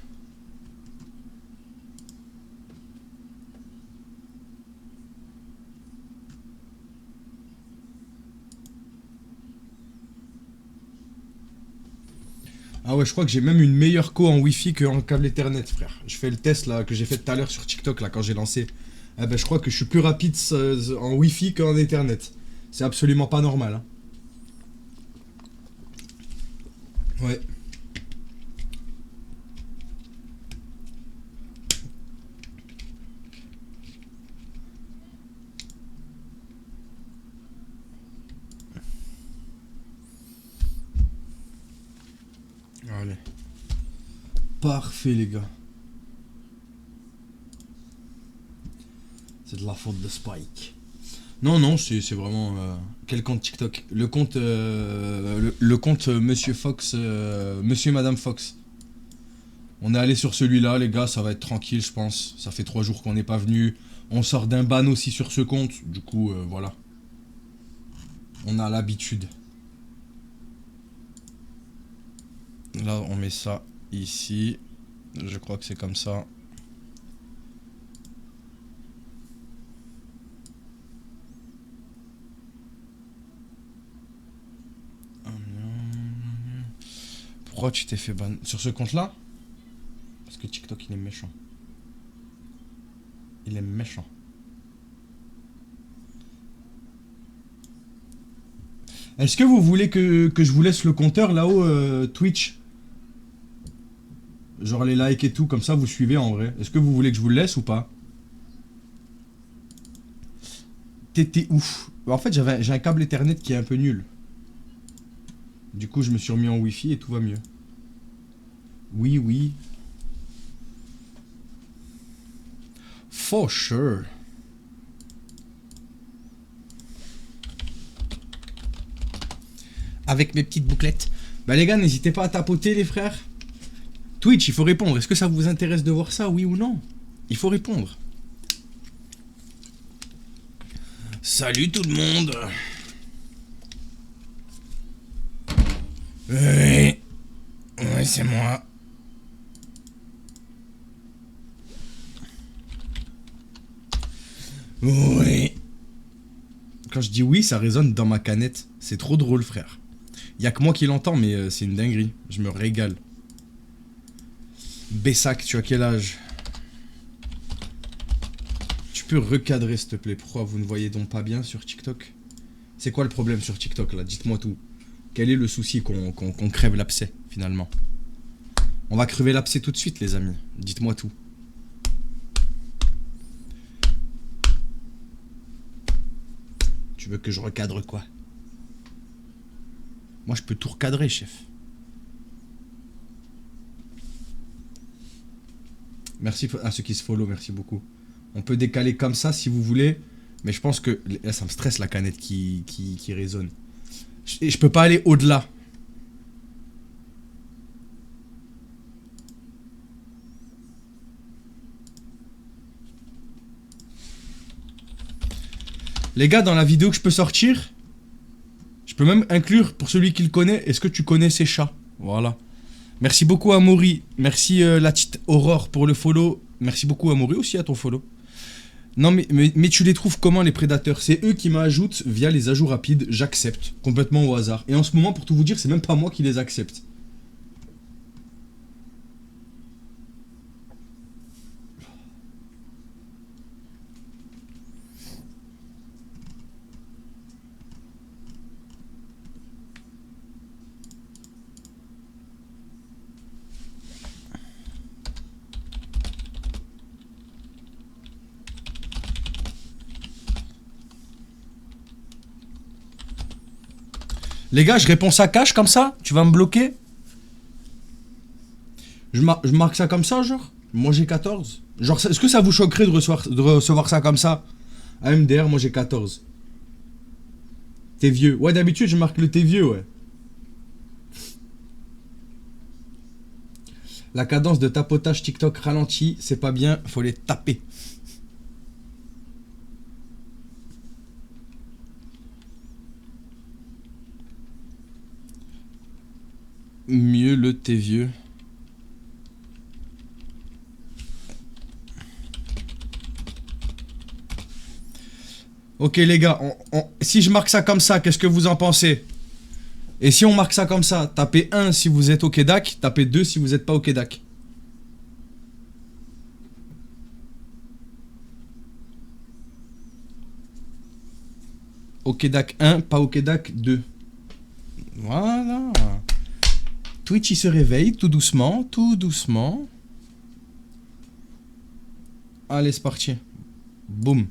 Ah ouais, je crois que j'ai même une meilleure co en Wi-Fi qu'en câble Ethernet, frère. Je fais le test là que j'ai fait tout à l'heure sur TikTok là quand j'ai lancé. Ah ben je crois que je suis plus rapide en Wi-Fi qu'en Ethernet. C'est absolument pas normal. Hein. Ouais. Allez. Parfait les gars. C'est de la faute de Spike. Non, non, c'est vraiment... quel compte TikTok? Le compte... le compte Monsieur Fox... Monsieur et Madame Fox. On est allé sur celui-là, les gars, ça va être tranquille, je pense. Ça fait 3 jours qu'on n'est pas venu. On sort d'un ban aussi sur ce compte. Du coup, voilà. On a l'habitude. Là, on met ça ici. Je crois que c'est comme ça. Pourquoi tu t'es fait ban sur ce compte-là? Parce que TikTok, il est méchant. Il est méchant. Est-ce que vous voulez que je vous laisse le compteur là-haut, Twitch? Genre les likes et tout, comme ça vous suivez en vrai. Est-ce que vous voulez que je vous le laisse ou pas? T'étais ouf. En fait, j'ai un câble Ethernet qui est un peu nul. Du coup, je me suis remis en Wi-Fi et tout va mieux. Oui, oui. For sure. Avec mes petites bouclettes. Bah les gars, n'hésitez pas à tapoter les frères. Twitch, il faut répondre. Est-ce que ça vous intéresse de voir ça, oui ou non? Il faut répondre. Salut tout le monde. Oui. Oui, c'est moi. Oui. Quand je dis oui, ça résonne dans ma canette. C'est trop drôle, frère. Y a que moi qui l'entends, mais c'est une dinguerie. Je me régale. Bessac, tu as quel âge? Tu peux recadrer, s'il te plaît. Pourquoi vous ne voyez donc pas bien sur TikTok? C'est quoi le problème sur TikTok, là? Dites-moi tout. Quel est le souci qu'on crève l'abcès, finalement? On va crever l'abcès tout de suite, les amis. Dites-moi tout. Tu veux que je recadre quoi? Moi, je peux tout recadrer, chef. Merci à ceux qui se follow, merci beaucoup. On peut décaler comme ça si vous voulez. Mais je pense que... Là, ça me stresse la canette qui résonne. Et je peux pas aller au-delà. Les gars, dans la vidéo que je peux sortir, je peux même inclure, pour celui qui le connaît, est-ce que tu connais ces chats? Voilà. Merci beaucoup à Maury. Merci la petite Aurore pour le follow. Merci beaucoup à Maury aussi à ton follow. Non mais tu les trouves comment les prédateurs? C'est eux qui m'ajoutent via les ajouts rapides. J'accepte complètement au hasard. Et en ce moment, pour tout vous dire, c'est même pas moi qui les accepte. Les gars, je réponds ça cash comme ça? Tu vas me bloquer? Je marque ça comme ça, genre? Moi j'ai 14. Genre, est-ce que ça vous choquerait de recevoir ça comme ça? AMDR, moi j'ai 14. T'es vieux. Ouais, d'habitude, je marque le t'es vieux, ouais. La cadence de tapotage TikTok ralentit, c'est pas bien, faut les taper. Mieux le t'es vieux. Ok les gars, si je marque ça comme ça, qu'est-ce que vous en pensez? Et si on marque ça comme ça, tapez 1 si vous êtes au Quédac, tapez 2 si vous n'êtes pas au Quédac. Au Quédac 1, pas au Quédac 2. Voilà. Twitch il se réveille tout doucement, tout doucement. Allez c'est parti. Boum.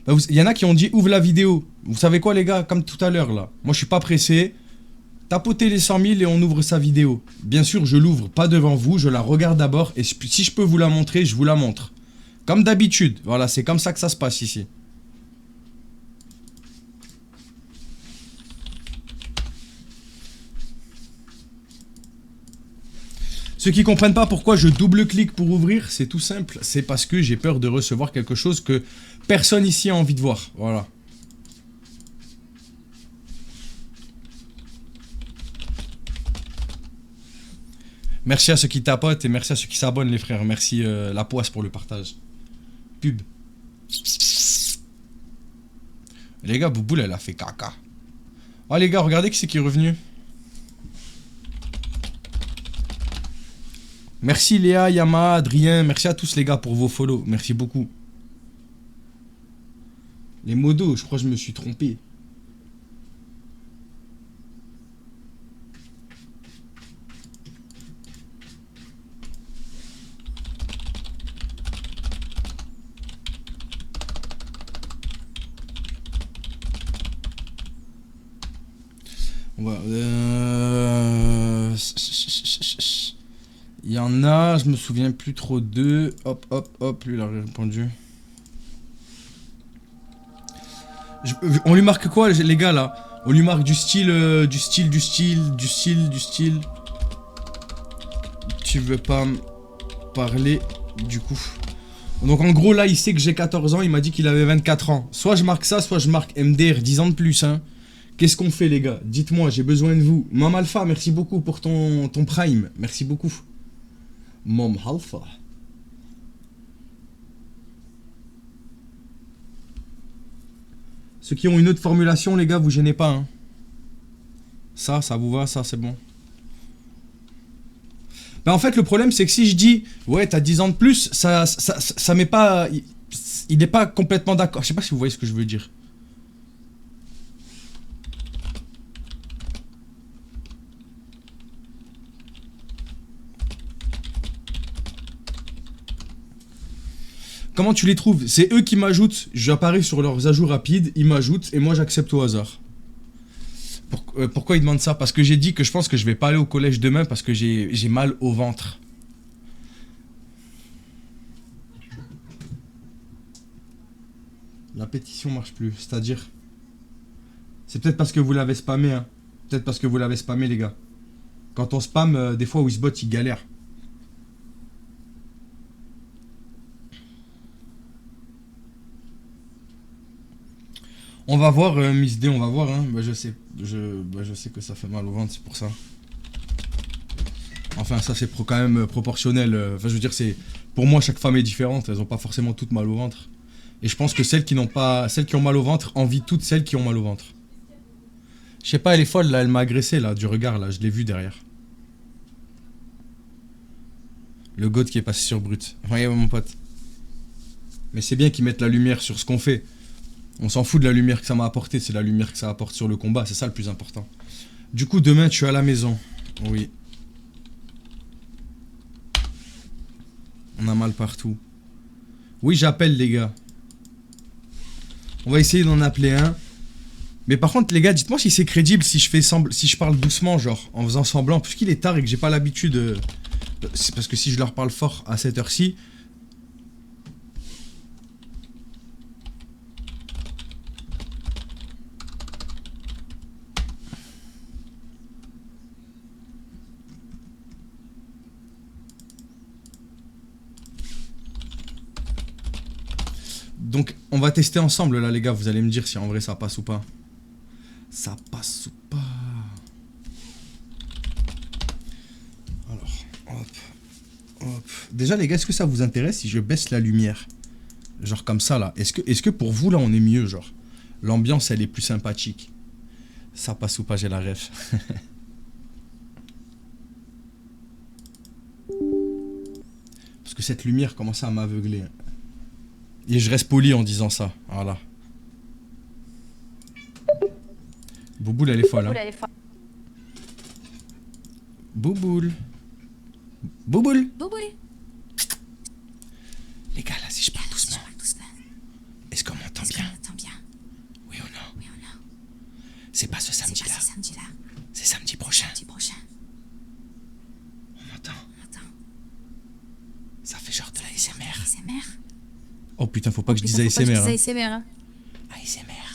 Bah, il y en a qui ont dit ouvre la vidéo. Vous savez quoi les gars, comme tout à l'heure là. Moi je suis pas pressé. Tapotez les 100 000 et on ouvre sa vidéo. Bien sûr je l'ouvre pas devant vous, je la regarde d'abord. Et si je peux vous la montrer, je vous la montre. Comme d'habitude. Voilà, c'est comme ça que ça se passe ici. Ceux qui comprennent pas pourquoi je double-clique pour ouvrir, c'est tout simple. C'est parce que j'ai peur de recevoir quelque chose que personne ici a envie de voir. Voilà. Merci à ceux qui tapotent et merci à ceux qui s'abonnent les frères. Merci la poisse pour le partage. Pub. Les gars, Bouboule elle a fait caca. Oh les gars, regardez qui c'est qui est revenu. Merci Léa, Yama, Adrien, merci à tous les gars pour vos follow, merci beaucoup. Les modos, je crois que je me suis trompé. Ouais, il y en a, je me souviens plus trop d'eux. Hop, hop, hop, lui il a répondu. On lui marque quoi les gars là? On lui marque du style, du style. Tu veux pas me parler du coup. Donc en gros là il sait que j'ai 14 ans, il m'a dit qu'il avait 24 ans. Soit je marque ça, soit je marque MDR 10 ans de plus hein. Qu'est-ce qu'on fait les gars? Dites-moi, j'ai besoin de vous. Mom Alpha, merci beaucoup pour ton prime. Merci beaucoup. Mom Alpha. Ceux qui ont une autre formulation, les gars, vous gênez pas. Hein. Ça vous va, ça c'est bon. Ben en fait, le problème, c'est que si je dis, ouais, t'as 10 ans de plus, ça met pas... Il n'est pas complètement d'accord. Je sais pas si vous voyez ce que je veux dire. Comment tu les trouves? C'est eux qui m'ajoutent, j'apparais sur leurs ajouts rapides, ils m'ajoutent et moi j'accepte au hasard. Pourquoi ils demandent ça? Parce que j'ai dit que je pense que je vais pas aller au collège demain parce que j'ai mal au ventre. La pétition marche plus, c'est-à-dire... C'est peut-être parce que vous l'avez spammé, hein. Peut-être parce que vous l'avez spammé, les gars. Quand on spam, des fois Wizbot il galère. On va voir, Miss D, on va voir, hein. Bah, je sais que ça fait mal au ventre, c'est pour ça. Enfin, ça c'est quand même proportionnel. Enfin, je veux dire, c'est... Pour moi, chaque femme est différente, elles ont pas forcément toutes mal au ventre. Et je pense que celles qui ont mal au ventre envient toutes celles qui ont mal au ventre. Je sais pas, elle est folle, là, elle m'a agressé, là, du regard, là, je l'ai vu derrière. Le god qui est passé sur Brut. Voyez, mon pote. Mais c'est bien qu'ils mettent la lumière sur ce qu'on fait. On s'en fout de la lumière que ça m'a apporté, c'est la lumière que ça apporte sur le combat, c'est ça le plus important. Du coup, demain, tu es à la maison. Oui. On a mal partout. Oui, j'appelle, les gars. On va essayer d'en appeler un. Mais par contre, les gars, dites-moi si c'est crédible si je parle doucement, genre, en faisant semblant. Puisqu'il est tard et que j'ai pas l'habitude... C'est parce que si je leur parle fort à cette heure-ci... Donc, on va tester ensemble, là, les gars. Vous allez me dire si en vrai ça passe ou pas. Ça passe ou pas. Alors, hop. Hop. Déjà, les gars, est-ce que ça vous intéresse si je baisse la lumière? Genre comme ça, là. Est-ce que pour vous, là, on est mieux, genre? L'ambiance, elle est plus sympathique. Ça passe ou pas, j'ai la ref. Parce que cette lumière commence à m'aveugler. Et je reste poli en disant ça. Voilà. Bouboule, elle est folle. Hein. Bouboule. Bouboule. Bouboule. Les gars, là, si je parle doucement, est-ce qu'on m'entend bien? Oui ou non? C'est pas ce samedi-là. C'est samedi prochain. On m'entend? Ça fait genre de la ASMR. Oh putain, faut pas que je dise ASMR. Hein. ASMR.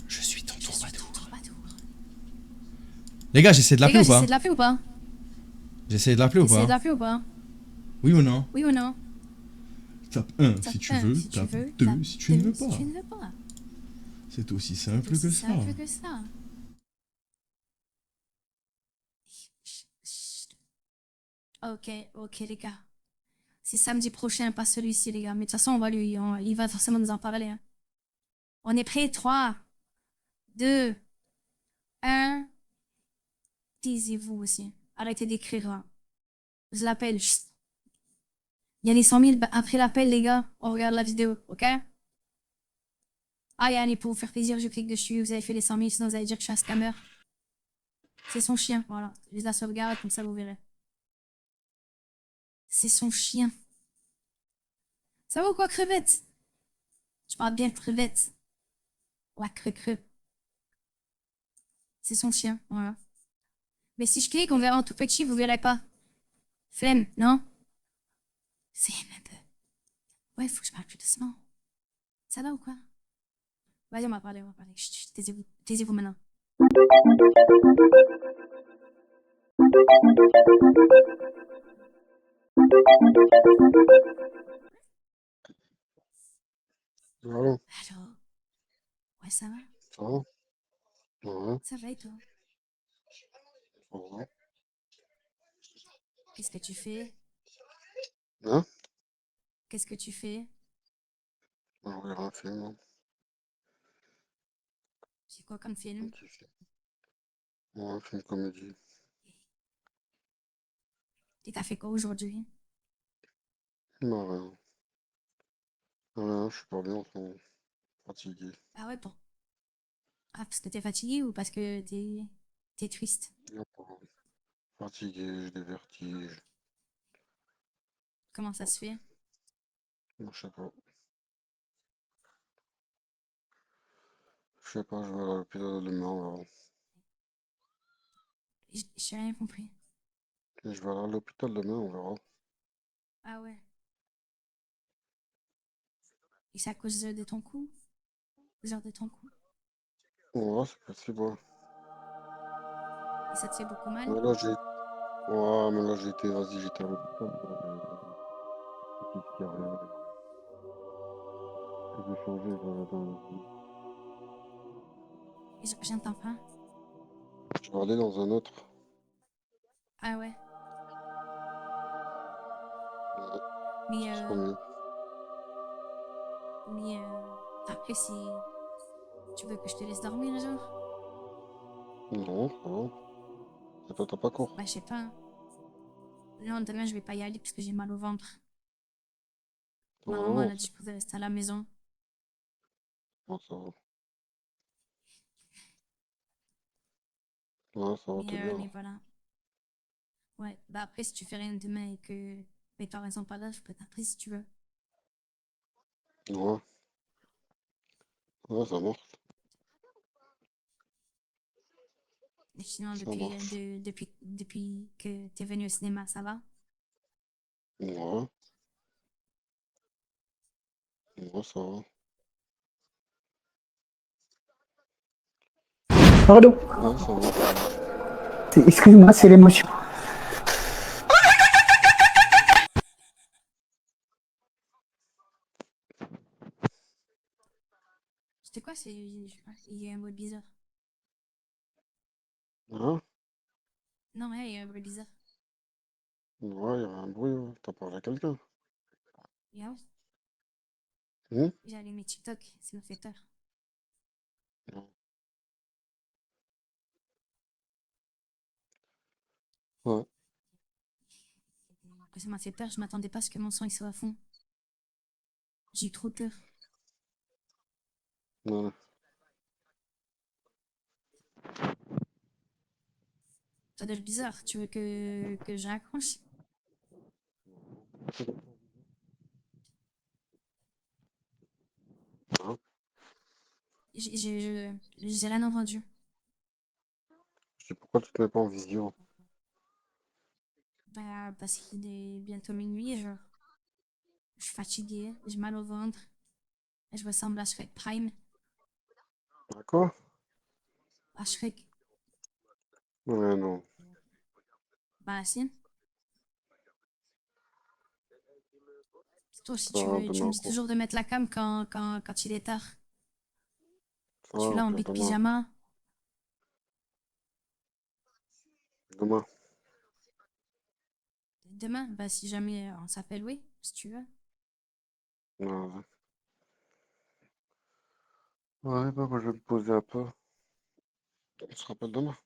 Je suis ton troubadour. Les gars, j'essaie de l'appeler ou pas? J'essaie de l'appeler ou pas? Oui ou non? Tape 1 si tu veux, tape 2 si tu ne veux pas. C'est aussi simple que ça. Ok les gars. C'est samedi prochain, pas celui-ci les gars. Mais de toute façon, il va forcément nous en parler. Hein. On est prêts? 3, 2, 1. Taisez-vous aussi. Arrêtez d'écrire. Hein. Je l'appelle. Il y a les 100 000 après l'appel les gars. On regarde la vidéo, ok? Ah Yann, pour vous faire plaisir, je clique dessus. Vous avez fait les 100 000, sinon vous allez dire que je suis un scammer. C'est son chien, voilà. Je la sauvegarde, comme ça vous verrez. C'est son chien. Ça va ou quoi, crevette? Je parle bien très vite. Ouais, cru. C'est son chien, voilà. Mais si je clique, on verra en tout petit, vous verrez pas. Flemme, non? C'est un peu. Ouais, faut que je parle plus doucement. Ça va ou quoi? Vas-y, on va parler. Chut, taisez-vous maintenant. Allô, Alors, ouais, ça va? ça va? Ouais, Ça va et toi? ça va. Qu'est-ce que tu fais? Hein? Qu'est-ce que tu fais? On regarde un film, hein. C'est quoi comme film? Tu sais. Ouais, un film comédie. Et t'as fait quoi aujourd'hui? Non, rien. Rien, je suis pas bien en ce moment. Fatigué. Ah ouais, bon. Ah, parce que t'es fatigué ou parce que t'es triste? Bien pas. Fatigué, j'ai des vertiges. Comment ça se fait? Non, je sais pas. Je sais pas, je vais à l'hôpital demain, on verra. J'ai rien compris. Et je vais aller à l'hôpital demain, on verra. Ah ouais. Et c'est à cause de ton cou? Genre de ton cou? On verra, c'est possible, ouais. Et ça te fait beaucoup mal? Mais là, j'ai... Ouais, mais là, j'étais à l'hôpital. Qu'est-ce qu'il y a rien. Je vais changer, je vais aller J'entends pas. je vais aller dans un autre. Ah ouais. Ouais, Mais, ce sera mieux. après, si tu veux que je te laisse dormir, genre? Non, ça va. Et toi, t'as pas cours? Bah, je sais pas, hein. Non, demain, je vais pas y aller parce que j'ai mal au ventre. Ça Ma va, maman, elle non, a dit que je pouvais rester à la maison. ça va. Ouais, ça va, t'es Mais bien. voilà. Ouais. Bah, après, si tu fais rien demain et que mes parents sont pas là, je peux t'appeler si tu veux. Ouais, ouais, ça marche. Et sinon, Ça marche. depuis que t'es venu au cinéma, ça va? Ouais, ouais, ça va. Pardon, Ouais, ça va, ça va. excuse-moi, c'est l'émotion. C'était quoi? Il y a un bruit bizarre. Hein? Non, ouais, il y a un bruit bizarre. Ouais, il y avait un bruit, ouais. T'as parlé à quelqu'un? Yeah. Hum? J'ai allumé TikTok, ça me fait peur. Non. Ouais, Ça m'a fait peur, je m'attendais pas à ce que mon sang il soit à fond. J'ai eu trop peur. ouais. Ça doit être bizarre. Tu veux que je raccroche? Hein? J'ai rien entendu. Je sais pourquoi tu te mets pas en visio? Bah, parce qu'il est bientôt minuit, genre. Je suis fatiguée, j'ai mal au ventre. Je ressemble à Shrek Prime. D'accord? À Shrek. Ouais, non. Bah, si. Toi, si Ça tu va, veux, tu me demain, dis quoi. toujours de mettre la cam quand il est tard. Ça Je va, suis là au en pire, big demain. pyjama. Demain. Demain, bah, si jamais on s'appelle, oui, si tu veux. Ouais, ouais. Ouais, bah, moi, je vais me poser un peu. On se rappelle demain.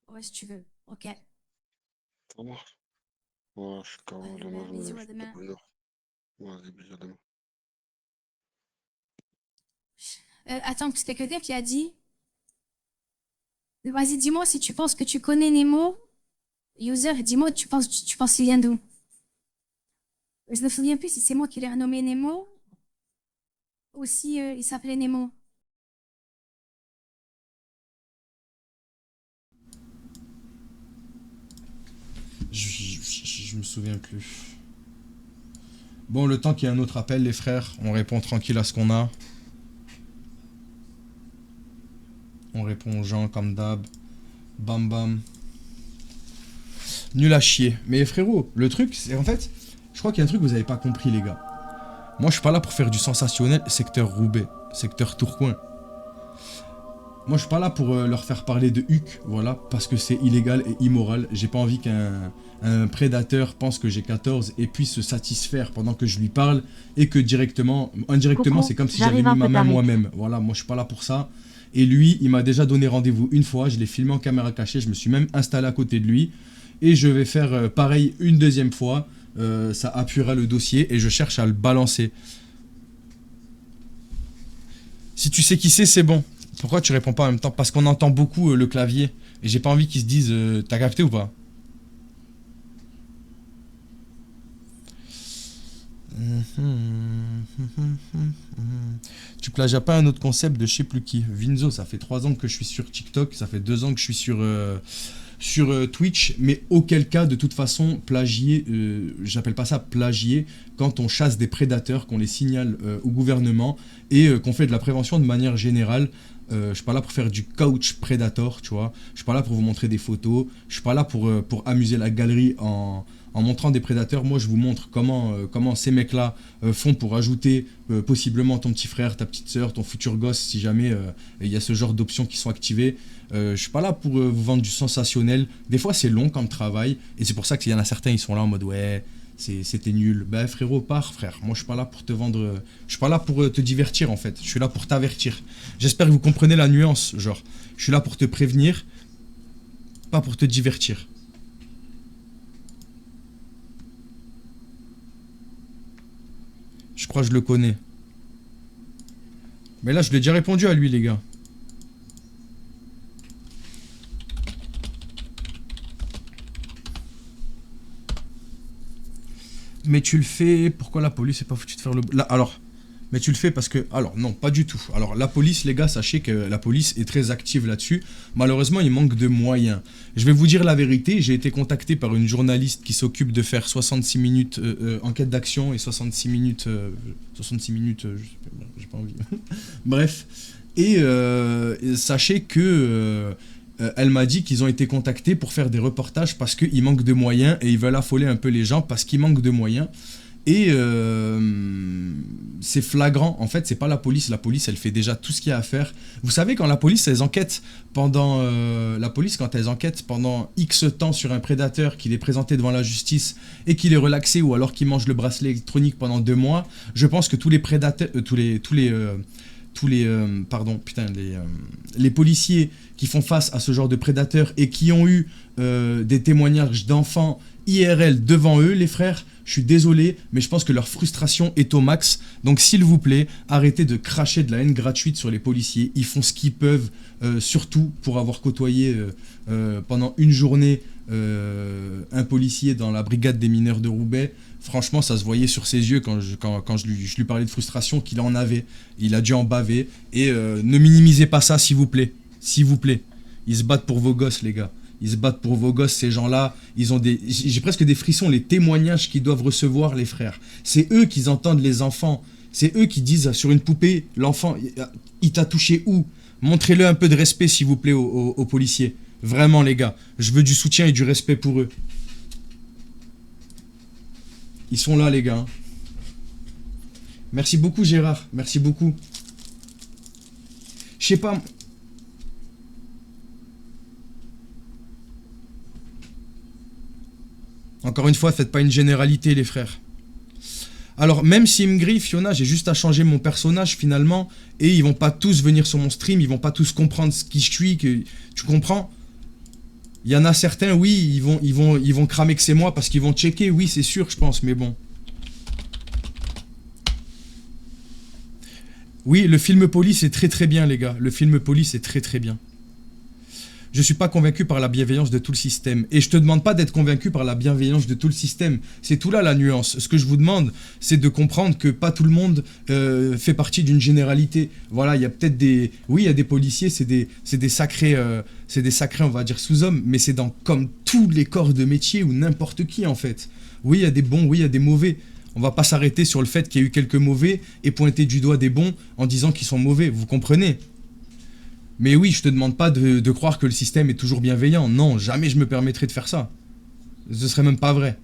Ouais, si tu veux. Ok. Ça marche. Ouais, je suis KO. Allez, Demain, bah, bisous, à je demain. tape une heure. Vas-y, bisous, demain. Attends, parce qu'il y a quelqu'un qui a dit. Vas-y, dis-moi si tu penses que tu connais Nemo. User, dis-moi, tu penses qu'il vient d'où? Je me souviens plus si c'est moi qui l'ai renommé Nemo aussi, il s'appelait Nemo. Je me souviens plus. Bon, le temps qu'il y ait un autre appel, les frères, on répond tranquille à ce qu'on a. On répond aux gens comme d'hab. Bam bam. Nul à chier. Mais frérot, le truc, c'est en fait, je crois qu'il y a un truc que vous avez pas compris, les gars. Moi, je suis pas là pour faire du sensationnel secteur Roubaix, secteur Tourcoing. Moi, je suis pas là pour leur faire parler de Huc, voilà, parce que c'est illégal et immoral. J'ai pas envie qu'un prédateur pense que j'ai 14 et puisse se satisfaire pendant que je lui parle et que indirectement, c'est comme si j'avais mis ma main moi-même. Voilà, moi, je suis pas là pour ça. Et lui, il m'a déjà donné rendez-vous une fois, je l'ai filmé en caméra cachée, je me suis même installé à côté de lui. Et je vais faire pareil une deuxième fois, ça appuiera le dossier et je cherche à le balancer. Si tu sais qui c'est bon. Pourquoi tu réponds pas en même temps? Parce qu'on entend beaucoup le clavier. Et j'ai pas envie qu'ils se disent t'as capté ou pas? Tu plagias pas un autre concept de je sais plus qui. Vinzo, ça fait 3 ans que je suis sur TikTok, ça fait 2 ans que je suis sur Twitch, mais auquel cas, de toute façon, plagier, j'appelle pas ça plagier, quand on chasse des prédateurs, qu'on les signale au gouvernement et qu'on fait de la prévention de manière générale. Je suis pas là pour faire du couch predator, tu vois. Je suis pas là pour vous montrer des photos. Je suis pas là pour amuser la galerie en montrant des prédateurs. Moi, je vous montre comment ces mecs-là font pour ajouter possiblement ton petit frère, ta petite sœur, ton futur gosse, si jamais il y a ce genre d'options qui sont activées. Je suis pas là pour vous vendre du sensationnel. Des fois, c'est long comme travail. Et c'est pour ça qu'il y en a certains, ils sont là en mode ouais, c'était nul. Ben frérot, pars frère. Moi, je suis pas là pour te vendre. Je suis pas là pour te divertir en fait. Je suis là pour t'avertir. J'espère que vous comprenez la nuance. Genre, je suis là pour te prévenir, pas pour te divertir. Je crois que je le connais. Mais là, je lui ai déjà répondu à lui, les gars. Mais tu le fais... Pourquoi la police n'est pas foutue de faire le... Là, alors... Mais tu le fais parce que... Alors, non, pas du tout. Alors, la police, les gars, sachez que la police est très active là-dessus. Malheureusement, il manque de moyens. Je vais vous dire la vérité. J'ai été contacté par une journaliste qui s'occupe de faire 66 minutes enquête d'action et 66 minutes... 66 minutes... j'ai pas envie. Bref. Et sachez que... elle m'a dit qu'ils ont été contactés pour faire des reportages parce qu'il manque de moyens et ils veulent affoler un peu les gens parce qu'il manque de moyens. Et c'est flagrant, en fait, c'est pas la police elle fait déjà tout ce qu'il y a à faire. Vous savez, quand la police, elles enquêtent pendant quand elles enquêtent pendant X temps sur un prédateur qu'il est présenté devant la justice et qu'il est relaxé ou alors qu'il mange le bracelet électronique pendant 2 mois, je pense que tous les prédateurs, les policiers qui font face à ce genre de prédateurs et qui ont eu des témoignages d'enfants IRL devant eux, les frères, je suis désolé, mais je pense que leur frustration est au max. Donc s'il vous plaît, arrêtez de cracher de la haine gratuite sur les policiers. Ils font ce qu'ils peuvent, surtout pour avoir côtoyé pendant une journée un policier dans la brigade des mineurs de Roubaix. Franchement, ça se voyait sur ses yeux quand je lui parlais de frustration qu'il en avait. Il a dû en baver. Et ne minimisez pas ça, s'il vous plaît. S'il vous plaît. Ils se battent pour vos gosses, les gars. Ils se battent pour vos gosses, ces gens-là. Ils ont des... J'ai presque des frissons, les témoignages qu'ils doivent recevoir, les frères. C'est eux qui entendent les enfants. C'est eux qui disent sur une poupée, l'enfant, il t'a touché où? Montrez-le un peu de respect, s'il vous plaît, aux policiers. Vraiment, les gars. Je veux du soutien et du respect pour eux. Ils sont là, les gars. Merci beaucoup, Gérard. Merci beaucoup. Je sais pas... Encore une fois, faites pas une généralité, les frères. Alors, même si me grille, Fiona, j'ai juste à changer mon personnage, finalement, et ils vont pas tous venir sur mon stream, ils vont pas tous comprendre ce qui je suis, que... Tu comprends? Il y en a certains, oui, ils vont cramer que c'est moi, parce qu'ils vont checker, oui, c'est sûr, je pense, mais bon. Oui, le film Police est très très bien, les gars. Le film Police est très très bien. Je suis pas convaincu par la bienveillance de tout le système. Et je te demande pas d'être convaincu par la bienveillance de tout le système. C'est tout là la nuance. Ce que je vous demande, c'est de comprendre que pas tout le monde fait partie d'une généralité. Voilà, il y a peut-être des... Oui, il y a des policiers, c'est des sacrés, on va dire, sous-hommes, mais c'est dans comme tous les corps de métier ou n'importe qui, en fait. Oui, il y a des bons, oui, il y a des mauvais. On va pas s'arrêter sur le fait qu'il y a eu quelques mauvais et pointer du doigt des bons en disant qu'ils sont mauvais. Vous comprenez ? Mais oui, je te demande pas de croire que le système est toujours bienveillant. Non, jamais je me permettrai de faire ça. Ce serait même pas vrai.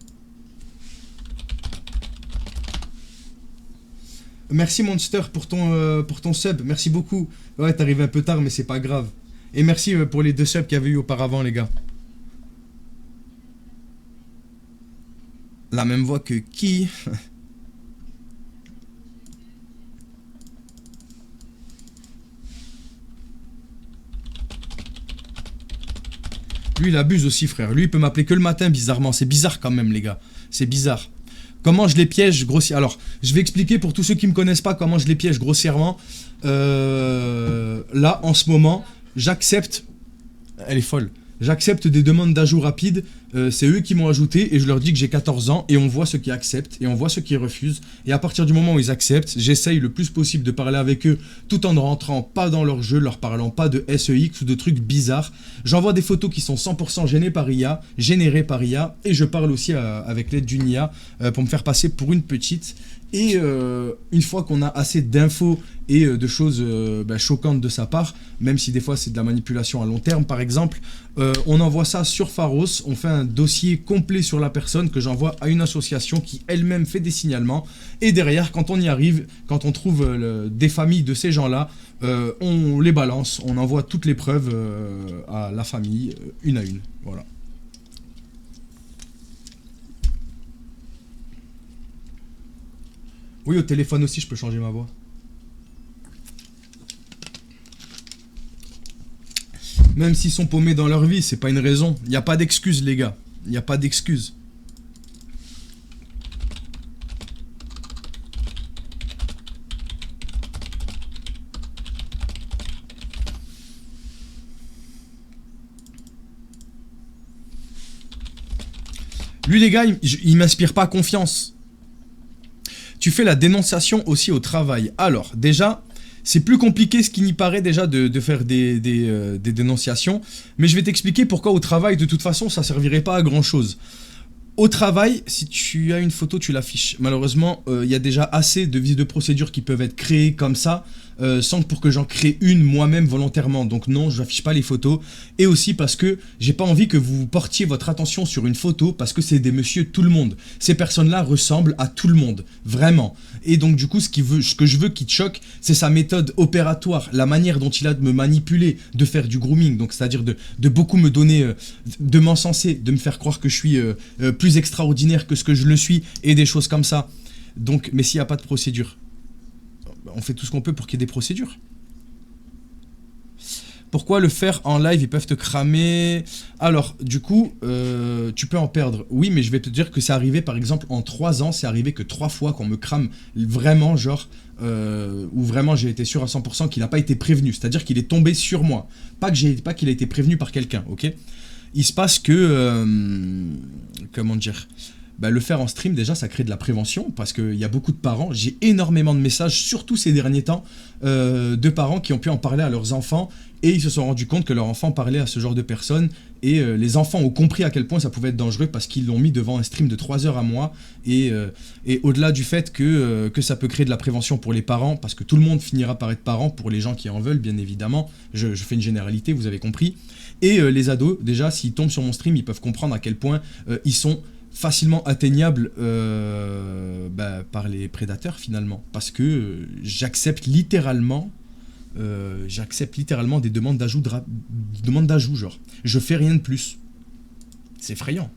Merci Monster pour ton sub. Merci beaucoup. Ouais, t'es arrivé un peu tard, mais c'est pas grave. Et merci pour les 2 subs qu'il y avait eu auparavant, les gars. La même voix que qui? Lui, il abuse aussi, frère. Lui, il peut m'appeler que le matin, bizarrement. C'est bizarre quand même, les gars. C'est bizarre. Comment je les piège grossièrement? Alors, je vais expliquer pour tous ceux qui ne me connaissent pas comment je les piège grossièrement. Là, en ce moment, j'accepte... Elle est folle. J'accepte des demandes d'ajout rapide. C'est eux qui m'ont ajouté et je leur dis que j'ai 14 ans et on voit ceux qui acceptent et on voit ceux qui refusent. Et à partir du moment où ils acceptent, j'essaye le plus possible de parler avec eux tout en ne rentrant pas dans leur jeu, leur parlant pas de SEX ou de trucs bizarres. J'envoie des photos qui sont 100% générées par IA et je parle aussi avec l'aide d'une IA pour me faire passer pour une petite. Et une fois qu'on a assez d'infos et de choses choquantes de sa part, même si des fois c'est de la manipulation à long terme par exemple, on envoie ça sur Pharos, on fait un dossier complet sur la personne que j'envoie à une association qui elle-même fait des signalements. Et derrière, quand on y arrive, quand on trouve des familles de ces gens-là, on les balance, on envoie toutes les preuves à la famille, une à une. Voilà. Oui, au téléphone aussi, je peux changer ma voix. Même s'ils sont paumés dans leur vie, c'est pas une raison. Il n'y a pas d'excuse, les gars. Il n'y a pas d'excuse. Lui, les gars, il m'inspire pas confiance. Tu fais la dénonciation aussi au travail. Alors, déjà, c'est plus compliqué ce qui n'y paraît déjà de faire des dénonciations. Mais je vais t'expliquer pourquoi au travail, de toute façon, ça servirait pas à grand chose. Au travail, si tu as une photo, tu l'affiches. Malheureusement, il y a déjà assez de vices de procédure qui peuvent être créés comme ça, sans pour que j'en crée une moi-même volontairement. Donc non, je n'affiche pas les photos. Et aussi parce que j'ai pas envie que vous portiez votre attention sur une photo parce que c'est des monsieur tout le monde. Ces personnes-là ressemblent à tout le monde, vraiment. Et donc du coup, ce que je veux qui te choque, c'est sa méthode opératoire, la manière dont il a de me manipuler, de faire du grooming, donc c'est-à-dire de beaucoup me donner, de m'encenser, de me faire croire que je suis plus extraordinaire que ce que je le suis et des choses comme ça. Donc, mais s'il n'y a pas de procédure, on fait tout ce qu'on peut pour qu'il y ait des procédures. Pourquoi le faire en live? Ils peuvent te cramer. Alors, du coup, tu peux en perdre. Oui, mais je vais te dire que c'est arrivé, par exemple, en 3 ans, c'est arrivé que 3 fois qu'on me crame vraiment, genre, où vraiment j'ai été sûr à 100% qu'il n'a pas été prévenu. C'est-à-dire qu'il est tombé sur moi. Pas qu'il a été prévenu par quelqu'un, ok? Il se passe que... comment dire? Le faire en stream, déjà, ça crée de la prévention parce qu'il y a beaucoup de parents. J'ai énormément de messages, surtout ces derniers temps, de parents qui ont pu en parler à leurs enfants et ils se sont rendus compte que leur enfant parlait à ce genre de personnes et les enfants ont compris à quel point ça pouvait être dangereux parce qu'ils l'ont mis devant un stream de 3 heures à moi et au-delà du fait que ça peut créer de la prévention pour les parents parce que tout le monde finira par être parent pour les gens qui en veulent, bien évidemment. Je fais une généralité, vous avez compris. Et les ados, déjà, s'ils tombent sur mon stream, ils peuvent comprendre à quel point ils sont facilement atteignables par les prédateurs finalement parce que j'accepte littéralement des demandes d'ajout genre je fais rien de plus. C'est effrayant.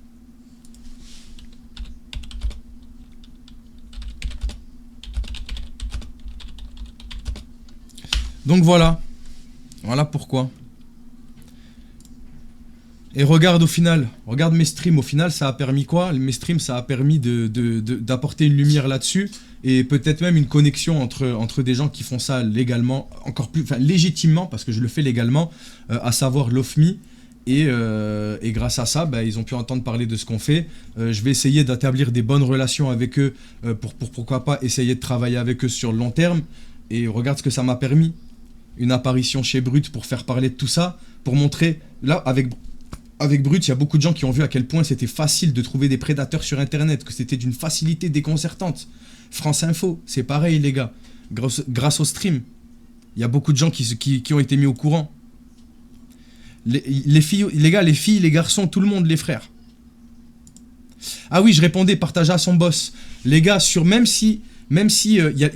Donc voilà pourquoi. Et regarde au final, regarde mes streams, au final ça a permis quoi? Mes streams ça a permis d'apporter une lumière là-dessus et peut-être même une connexion entre des gens qui font ça légalement, encore plus, enfin légitimement parce que je le fais légalement, à savoir Lofmi Et grâce à ça, bah, ils ont pu entendre parler de ce qu'on fait. Je vais essayer d'établir des bonnes relations avec eux pour pourquoi pas essayer de travailler avec eux sur le long terme. Et regarde ce que ça m'a permis. Une apparition chez Brut pour faire parler de tout ça, pour montrer... Là, avec Brut, il y a beaucoup de gens qui ont vu à quel point c'était facile de trouver des prédateurs sur Internet, que c'était d'une facilité déconcertante. France Info, c'est pareil les gars. Grâce au stream, il y a beaucoup de gens qui ont été mis au courant. Les filles, les gars, les filles, les garçons, tout le monde, les frères. Ah oui, je répondais, partagez à son boss. Les gars, même si y a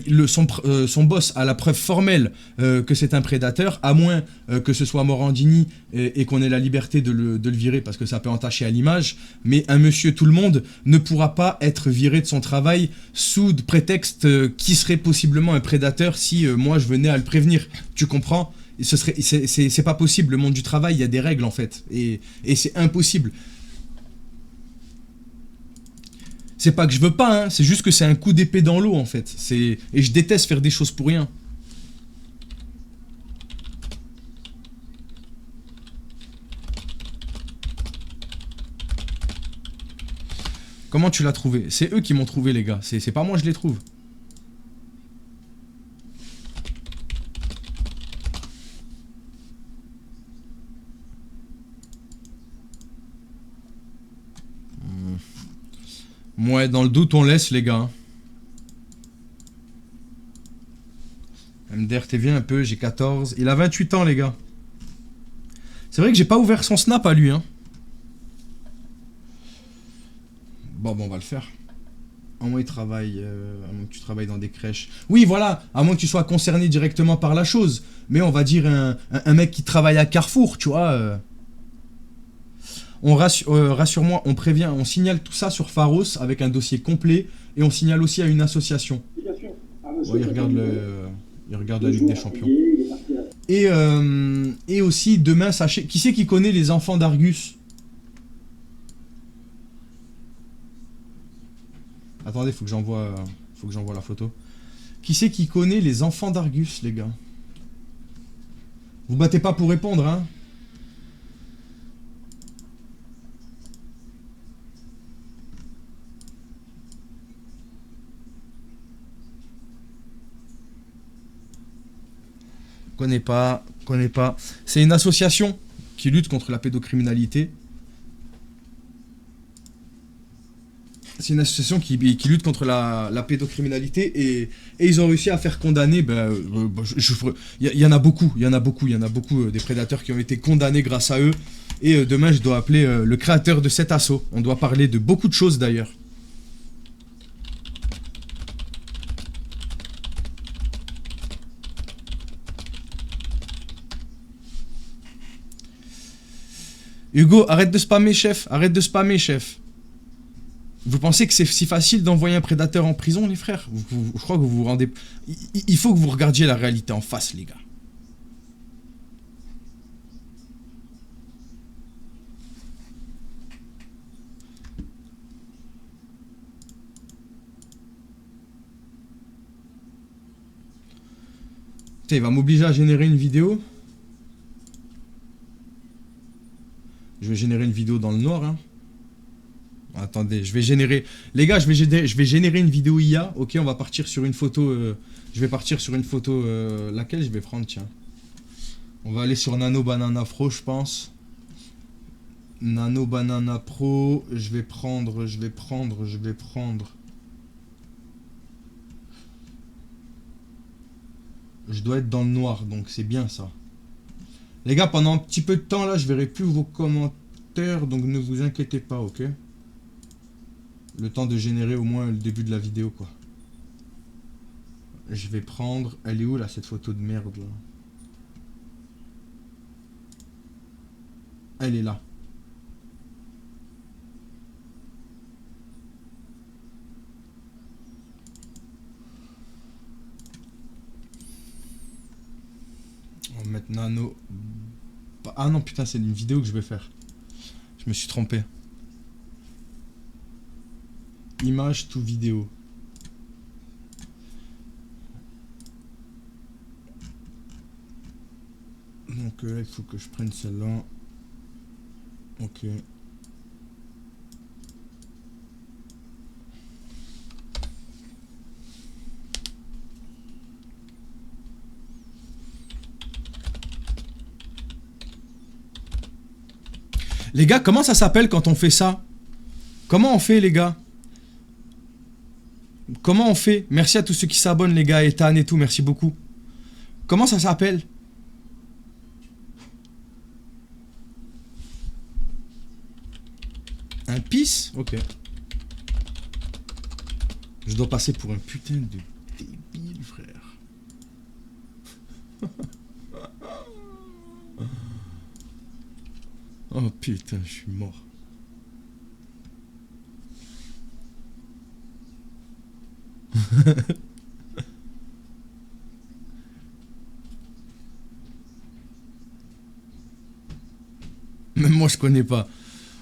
son boss a la preuve formelle que c'est un prédateur, à moins que ce soit Morandini et qu'on ait la liberté de le virer parce que ça peut entacher à l'image, mais un monsieur tout le monde ne pourra pas être viré de son travail sous prétexte qui serait possiblement un prédateur si moi je venais à le prévenir. Tu comprends ? C'est pas possible, le monde du travail, il y a des règles en fait, et c'est impossible. C'est pas que je veux pas, hein, c'est juste que c'est un coup d'épée dans l'eau en fait. Et je déteste faire des choses pour rien. Comment tu l'as trouvé? C'est eux qui m'ont trouvé les gars, c'est pas moi je les trouve. Ouais, dans le doute, on laisse, les gars. MDR TV un peu, j'ai 14. Il a 28 ans, les gars. C'est vrai que j'ai pas ouvert son snap à lui, hein. Bon, on va le faire. À moins il travaille, à moins que tu travailles dans des crèches. Oui, voilà, à moins que tu sois concerné directement par la chose. Mais on va dire un mec qui travaille à Carrefour, tu vois. Rassure-moi, on prévient, on signale tout ça sur Pharos avec un dossier complet et on signale aussi à une association. Ouais, il regarde la Ligue des Champions. Et aussi, demain, sachez... Qui c'est qui connaît les enfants d'Argus? Attendez, faut que j'envoie la photo. Qui c'est qui connaît les enfants d'Argus, les gars? Vous battez pas pour répondre, hein? Connais pas. C'est une association qui lutte contre la pédocriminalité. C'est une association qui lutte contre la pédocriminalité et ils ont réussi à faire condamner. Il y en a beaucoup des prédateurs qui ont été condamnés grâce à eux. Et demain, je dois appeler le créateur de cet assaut. On doit parler de beaucoup de choses d'ailleurs. Hugo, arrête de spammer, chef. Arrête de spammer, chef. Vous pensez que c'est si facile d'envoyer un prédateur en prison, les frères? Je crois que vous vous rendez... Il faut que vous regardiez la réalité en face, les gars. Putain, il va m'obliger à générer une vidéo. Je vais générer une vidéo dans le noir, hein. Attendez, je vais générer... Les gars, je vais générer une vidéo IA. Ok, on va partir sur une photo... Je vais partir sur une photo... Laquelle je vais prendre, tiens. On va aller sur Nano Banana Pro, je pense. Nano Banana Pro. Je vais prendre... Je dois être dans le noir, donc c'est bien ça. Les gars, pendant un petit peu de temps, là, je verrai plus vos commentaires, donc ne vous inquiétez pas, ok? Le temps de générer au moins le début de la vidéo, quoi. Je vais prendre... Elle est où, là, cette photo de merde, là? Elle est là. On va mettre Nano... Ah non, putain, c'est une vidéo que je vais faire. Je me suis trompé. Image to vidéo. Donc là, il faut que je prenne celle-là. Ok. Les gars, comment ça s'appelle quand on fait ça? Comment on fait, les gars? Comment on fait? Merci à tous ceux qui s'abonnent, les gars, Ethan et tout, merci beaucoup. Comment ça s'appelle? Un pisse? Ok. Je dois passer pour un putain de débile, frère. Oh putain, je suis mort. Même moi je connais pas.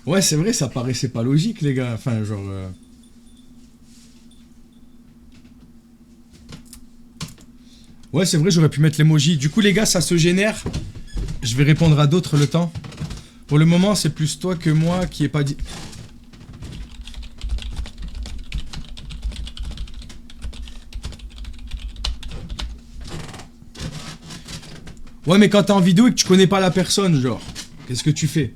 Ouais, c'est vrai, ça paraissait pas logique, les gars. Enfin, genre. Ouais, c'est vrai, j'aurais pu mettre l'emoji. Du coup, les gars, ça se génère. Je vais répondre à d'autres le temps. Pour le moment, c'est plus toi que moi qui ai pas dit. Ouais, mais quand t'es en vidéo et que tu connais pas la personne, genre, qu'est-ce que tu fais?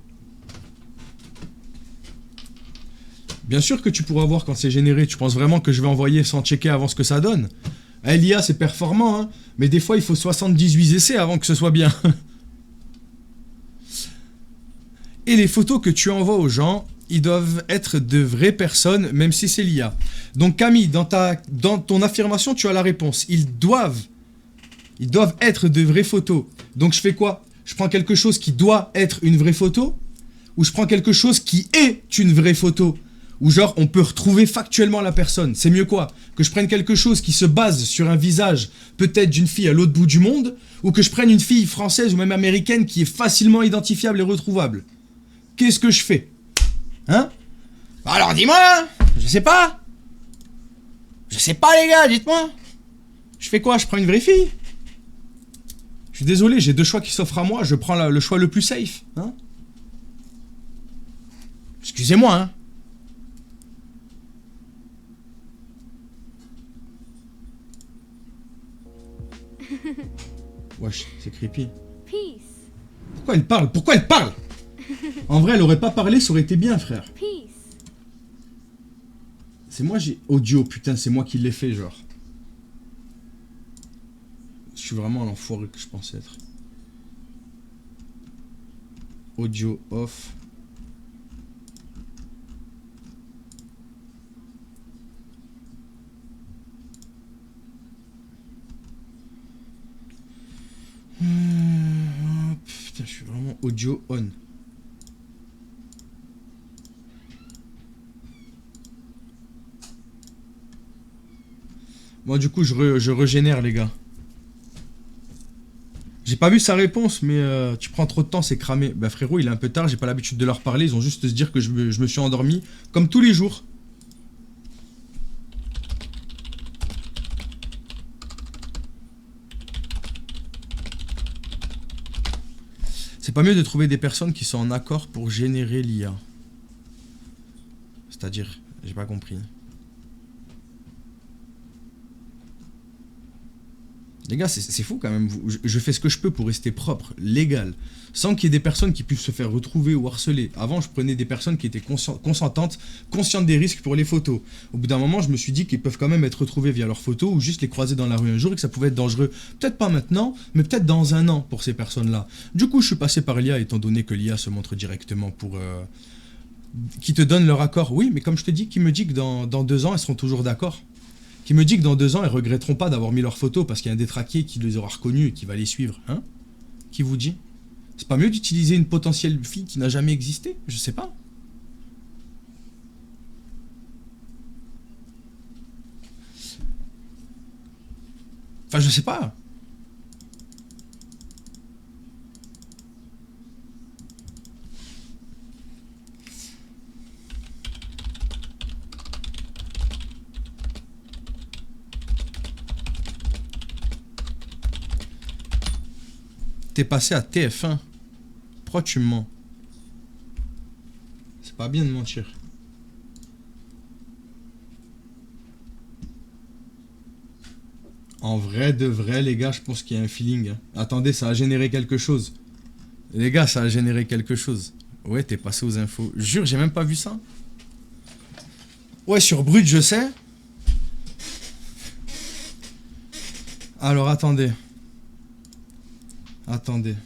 Bien sûr que tu pourras voir quand c'est généré. Tu penses vraiment que je vais envoyer sans checker avant ce que ça donne? L'IA, c'est performant, hein. Mais des fois, il faut 78 essais avant que ce soit bien. Et les photos que tu envoies aux gens, ils doivent être de vraies personnes, même si c'est l'IA. Donc Camille, dans ton affirmation, tu as la réponse. Ils doivent être de vraies photos. Donc je fais quoi? Je prends quelque chose qui doit être une vraie photo? Ou je prends quelque chose qui est une vraie photo? Ou genre, on peut retrouver factuellement la personne. C'est mieux quoi? Que je prenne quelque chose qui se base sur un visage, peut-être d'une fille à l'autre bout du monde, ou que je prenne une fille française ou même américaine qui est facilement identifiable et retrouvable? Qu'est-ce que je fais? Hein? Alors dis-moi! Je sais pas! Je sais pas les gars, dites-moi! Je fais quoi? Je prends une vraie fille? Je suis désolé, j'ai deux choix qui s'offrent à moi, je prends le choix le plus safe. Hein? Excusez-moi, hein? Wesh, c'est creepy. Peace. Pourquoi elle parle? Pourquoi elle parle? En vrai, elle aurait pas parlé, ça aurait été bien, frère. Peace. C'est moi, j'ai... Audio, putain, c'est moi qui l'ai fait, genre. Je suis vraiment l'enfoiré que je pensais être. Audio off. Putain, je suis vraiment audio on. Bon, du coup, je régénère, les gars. J'ai pas vu sa réponse, mais tu prends trop de temps, c'est cramé. Bah frérot, il est un peu tard, j'ai pas l'habitude de leur parler. Ils ont juste se dire que je me suis endormi, comme tous les jours. C'est pas mieux de trouver des personnes qui sont en accord pour générer l'IA. C'est-à-dire, j'ai pas compris. Les gars, c'est fou quand même. Je fais ce que je peux pour rester propre, légal, sans qu'il y ait des personnes qui puissent se faire retrouver ou harceler. Avant, je prenais des personnes qui étaient consentantes, conscientes des risques pour les photos. Au bout d'un moment, je me suis dit qu'ils peuvent quand même être retrouvés via leurs photos ou juste les croiser dans la rue un jour et que ça pouvait être dangereux. Peut-être pas maintenant, mais peut-être dans un an pour ces personnes-là. Du coup, je suis passé par l'IA, étant donné que l'IA se montre directement pour... qui te donne leur accord. Oui, mais comme je te dis, qui me dit que dans 2 ans, elles seront toujours d'accord. Qui me dit que dans 2 ans, elles regretteront pas d'avoir mis leurs photos parce qu'il y a un détraqué qui les aura reconnus et qui va les suivre. Hein? Qui vous dit? C'est pas mieux d'utiliser une potentielle fille qui n'a jamais existé? Je sais pas. Enfin, je sais pas. T'es passé à TF1. Pourquoi tu me mens? pas bien de mentir. En vrai, de vrai, les gars, je pense qu'il y a un feeling. Hein. Attendez, ça a généré quelque chose. Les gars, ça a généré quelque chose. Ouais, t'es passé aux infos. Jure, j'ai même pas vu ça. Ouais, sur Brut, je sais. Alors, attendez. Attendez.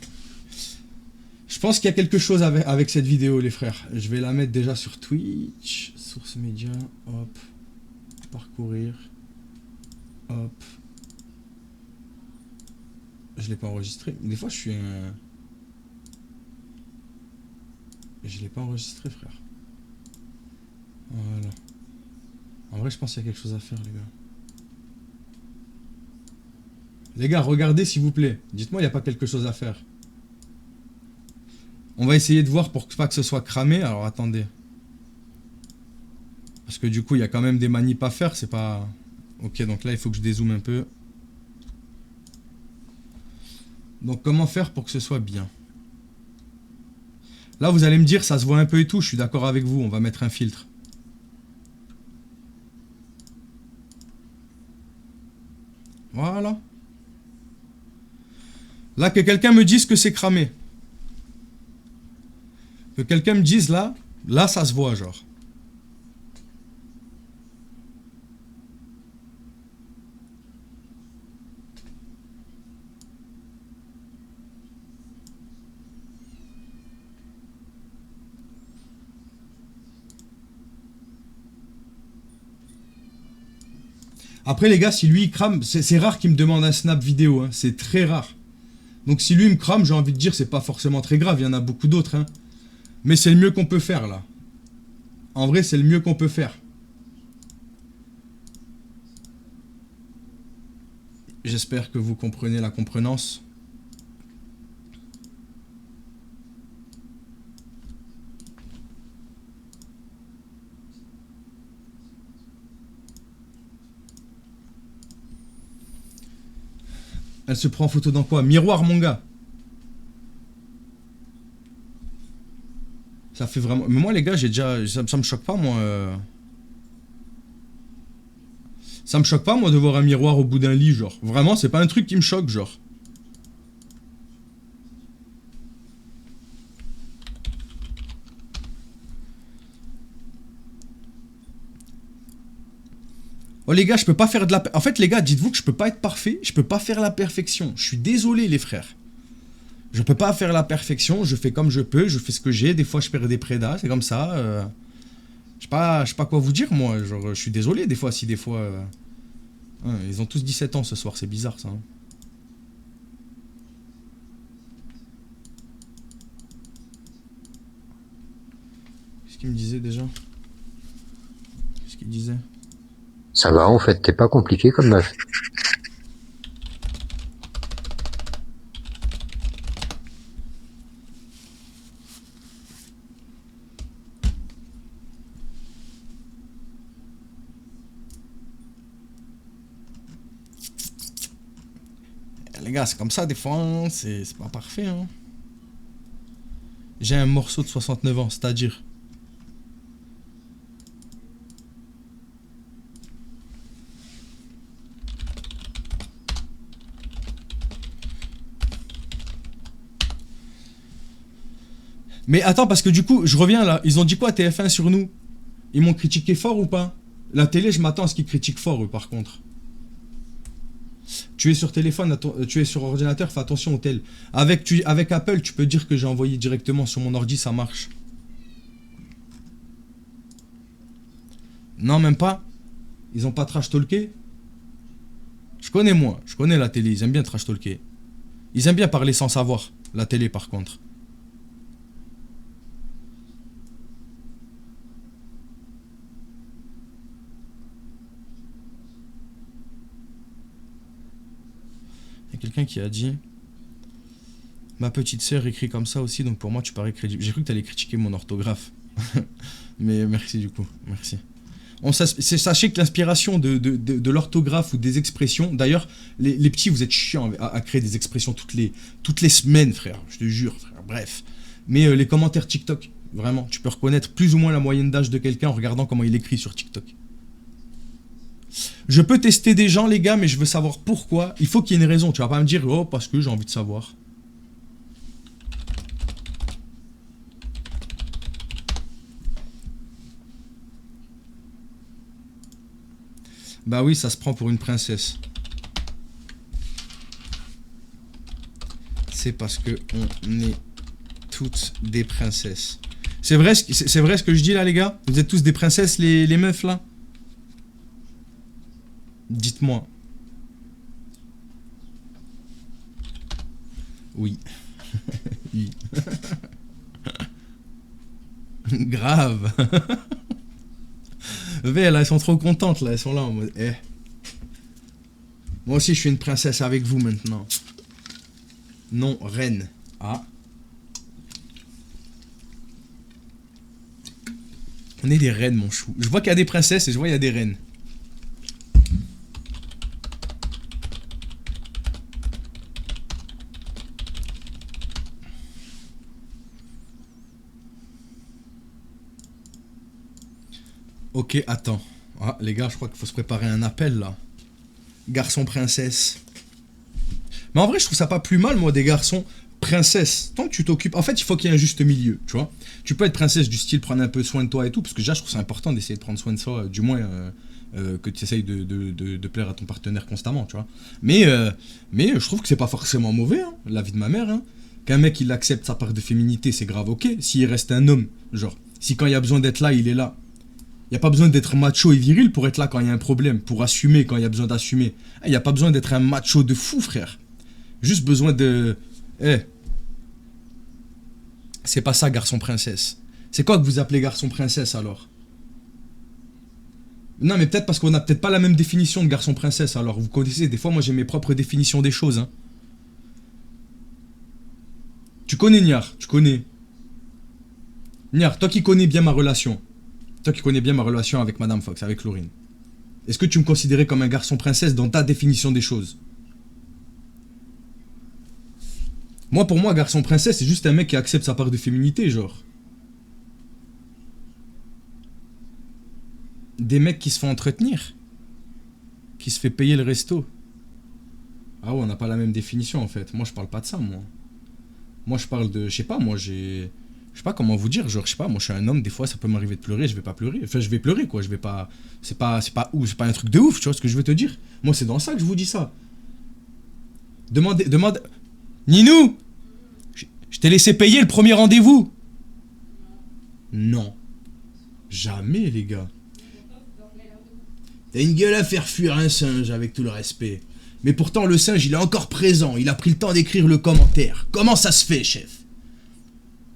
Je pense qu'il y a quelque chose avec cette vidéo, les frères. Je vais la mettre déjà sur Twitch. Source média. Hop. Parcourir. Hop. Je l'ai pas enregistré. Des fois, je suis un... Je l'ai pas enregistré, frère. Voilà. En vrai, je pense qu'il y a quelque chose à faire, les gars. Les gars, regardez, s'il vous plaît. Dites-moi, il n'y a pas quelque chose à faire. On va essayer de voir pour pas que ce soit cramé. Alors, attendez. Parce que du coup, il y a quand même des manips à faire. C'est pas... Ok, donc là, il faut que je dézoome un peu. Donc, comment faire pour que ce soit bien? Là, vous allez me dire, ça se voit un peu et tout. Je suis d'accord avec vous. On va mettre un filtre. Voilà. Là, que quelqu'un me dise que c'est cramé. Que quelqu'un me dise là. Là, ça se voit, genre. Après, les gars, si lui il crame, c'est rare qu'il me demande un snap vidéo, hein, c'est très rare. Donc si lui il me crame, j'ai envie de dire, c'est pas forcément très grave, il y en a beaucoup d'autres. Hein. Mais c'est le mieux qu'on peut faire, là. En vrai, c'est le mieux qu'on peut faire. J'espère que vous comprenez la comprenance. Elle se prend en photo dans quoi? Miroir, mon gars. Ça fait vraiment... Mais moi, les gars, j'ai déjà... Ça me choque pas, moi. Ça me choque pas, moi, de voir un miroir au bout d'un lit, genre. Vraiment, c'est pas un truc qui me choque, genre. Oh les gars, je peux pas faire de la... En fait les gars, dites-vous que je peux pas être parfait, je peux pas faire la perfection. Je suis désolé les frères. Je peux pas faire la perfection, je fais comme je peux, je fais ce que j'ai, des fois je perds des prédas, c'est comme ça. Je sais pas quoi vous dire moi, genre je suis désolé des fois si des fois... Hein, ils ont tous 17 ans ce soir, c'est bizarre ça. Hein. Qu'est-ce qu'il me disait déjà? Qu'est-ce qu'il disait? Ça va, en fait, t'es pas compliqué comme meuf. Les gars, c'est comme ça des fois, hein, c'est pas parfait. Hein. J'ai un morceau de 69 ans, c'est-à-dire... Mais attends, parce que du coup, je reviens là. Ils ont dit quoi TF1 sur nous? Ils m'ont critiqué fort ou pas? La télé, je m'attends à ce qu'ils critiquent fort, eux, par contre. Tu es sur téléphone, tu es sur ordinateur, fais attention au tel. Avec Apple, tu peux dire que j'ai envoyé directement sur mon ordi, ça marche. Non, même pas. Ils ont pas trash talké. Je connais moi, je connais la télé, ils aiment bien trash talker. Ils aiment bien parler sans savoir, la télé par contre. Il y a quelqu'un qui a dit: ma petite sœur écrit comme ça aussi, donc pour moi tu parais crédible. J'ai cru que tu allais critiquer mon orthographe. Mais merci du coup, merci. Sachez que l'inspiration de l'orthographe ou des expressions, d'ailleurs, les petits, vous êtes chiants à créer des expressions toutes les semaines, frère, je te jure, frère, bref. Mais les commentaires TikTok, Vraiment, tu peux reconnaître plus ou moins la moyenne d'âge de quelqu'un en regardant comment il écrit sur TikTok. Je peux tester des gens, les gars, mais je veux savoir pourquoi. Il faut qu'il y ait une raison. Tu vas pas me dire, oh, parce que j'ai envie de savoir. Bah oui, ça se prend pour une princesse. C'est parce que on est toutes des princesses. C'est vrai ce que je dis là, les gars? Vous êtes tous des princesses, les meufs là? Dites-moi. Oui. Oui. Grave. Là, elles sont trop contentes là, elles sont là en mode. Eh. Moi aussi je suis une princesse avec vous maintenant. Non, reine. Ah. On est des reines, mon chou. Je vois qu'il y a des princesses et je vois qu'il y a des reines. Ok, attends. Ah, les gars, je crois qu'il faut se préparer un appel, là. Garçon princesse. Mais en vrai, je trouve ça pas plus mal, moi, des garçons princesses. Tant que tu t'occupes... En fait, il faut qu'il y ait un juste milieu, tu vois. Tu peux être princesse du style prendre un peu soin de toi et tout, parce que déjà, je trouve ça important d'essayer de prendre soin de soi, du moins que tu essayes de plaire à ton partenaire constamment, tu vois. Mais je trouve que c'est pas forcément mauvais, hein, la vie de ma mère, hein. Qu'un mec, il accepte sa part de féminité, c'est grave, ok. S'il reste un homme, genre, si quand il y a besoin d'être là, il est là. Il n'y a pas besoin d'être macho et viril pour être là quand il y a un problème, pour assumer quand il y a besoin d'assumer. Il n'y a pas besoin d'être un macho de fou, frère. Juste besoin de... Eh. C'est pas ça, garçon princesse. C'est quoi que vous appelez garçon princesse, alors? Non, mais peut-être parce qu'on n'a peut-être pas la même définition de garçon princesse, alors. Vous connaissez, des fois, moi, j'ai mes propres définitions des choses, hein. Tu connais Niar, tu connais. Niar, toi qui connais bien ma relation. Toi qui connais bien ma relation avec Madame Fox, avec Laurine. Est-ce que tu me considérais comme un garçon princesse dans ta définition des choses? Moi, pour moi, garçon princesse, c'est juste un mec qui accepte sa part de féminité, genre. Des mecs qui se font entretenir. Qui se fait payer le resto. Ah ouais, on n'a pas la même définition, en fait. Moi, je parle pas de ça, moi. Moi, je parle de... Je sais pas, moi, j'ai... Je sais pas comment vous dire, genre, je sais pas, moi je suis un homme, des fois ça peut m'arriver de pleurer, je vais pas pleurer. Enfin, je vais pleurer, quoi, je vais pas... C'est pas un truc de ouf, tu vois ce que je veux te dire. Moi, c'est dans ça que je vous dis ça. Demande... Ninou! Je t'ai laissé payer le premier rendez-vous. Non. Jamais, les gars. T'as une gueule à faire fuir un singe, avec tout le respect. Mais pourtant, le singe, il est encore présent, il a pris le temps d'écrire le commentaire. Comment ça se fait, chef?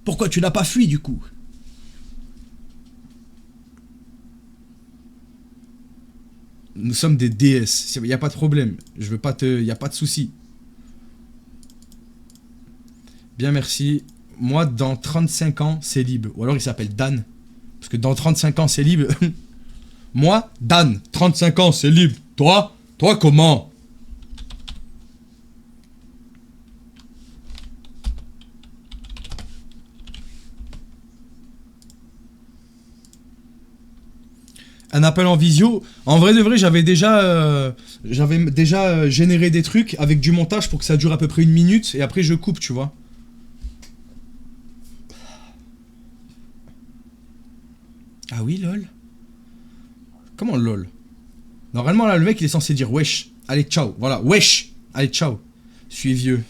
Pourquoi tu l'as pas fui, du coup? Nous sommes des déesses. Y a pas de problème. Je veux pas te... Y a pas de souci. Bien, merci. Moi, dans 35 ans, c'est libre. Ou alors, il s'appelle Dan. Parce que dans 35 ans, c'est libre. Moi, Dan, 35 ans, c'est libre. Toi, comment? Un appel en visio. En vrai de vrai, j'avais déjà généré des trucs avec du montage pour que ça dure à peu près 1 minute et après je coupe, tu vois. Ah oui, lol. Comment lol? Normalement là, le mec il est censé dire wesh. Allez, ciao. Voilà, wesh. Allez, ciao. Je suis vieux.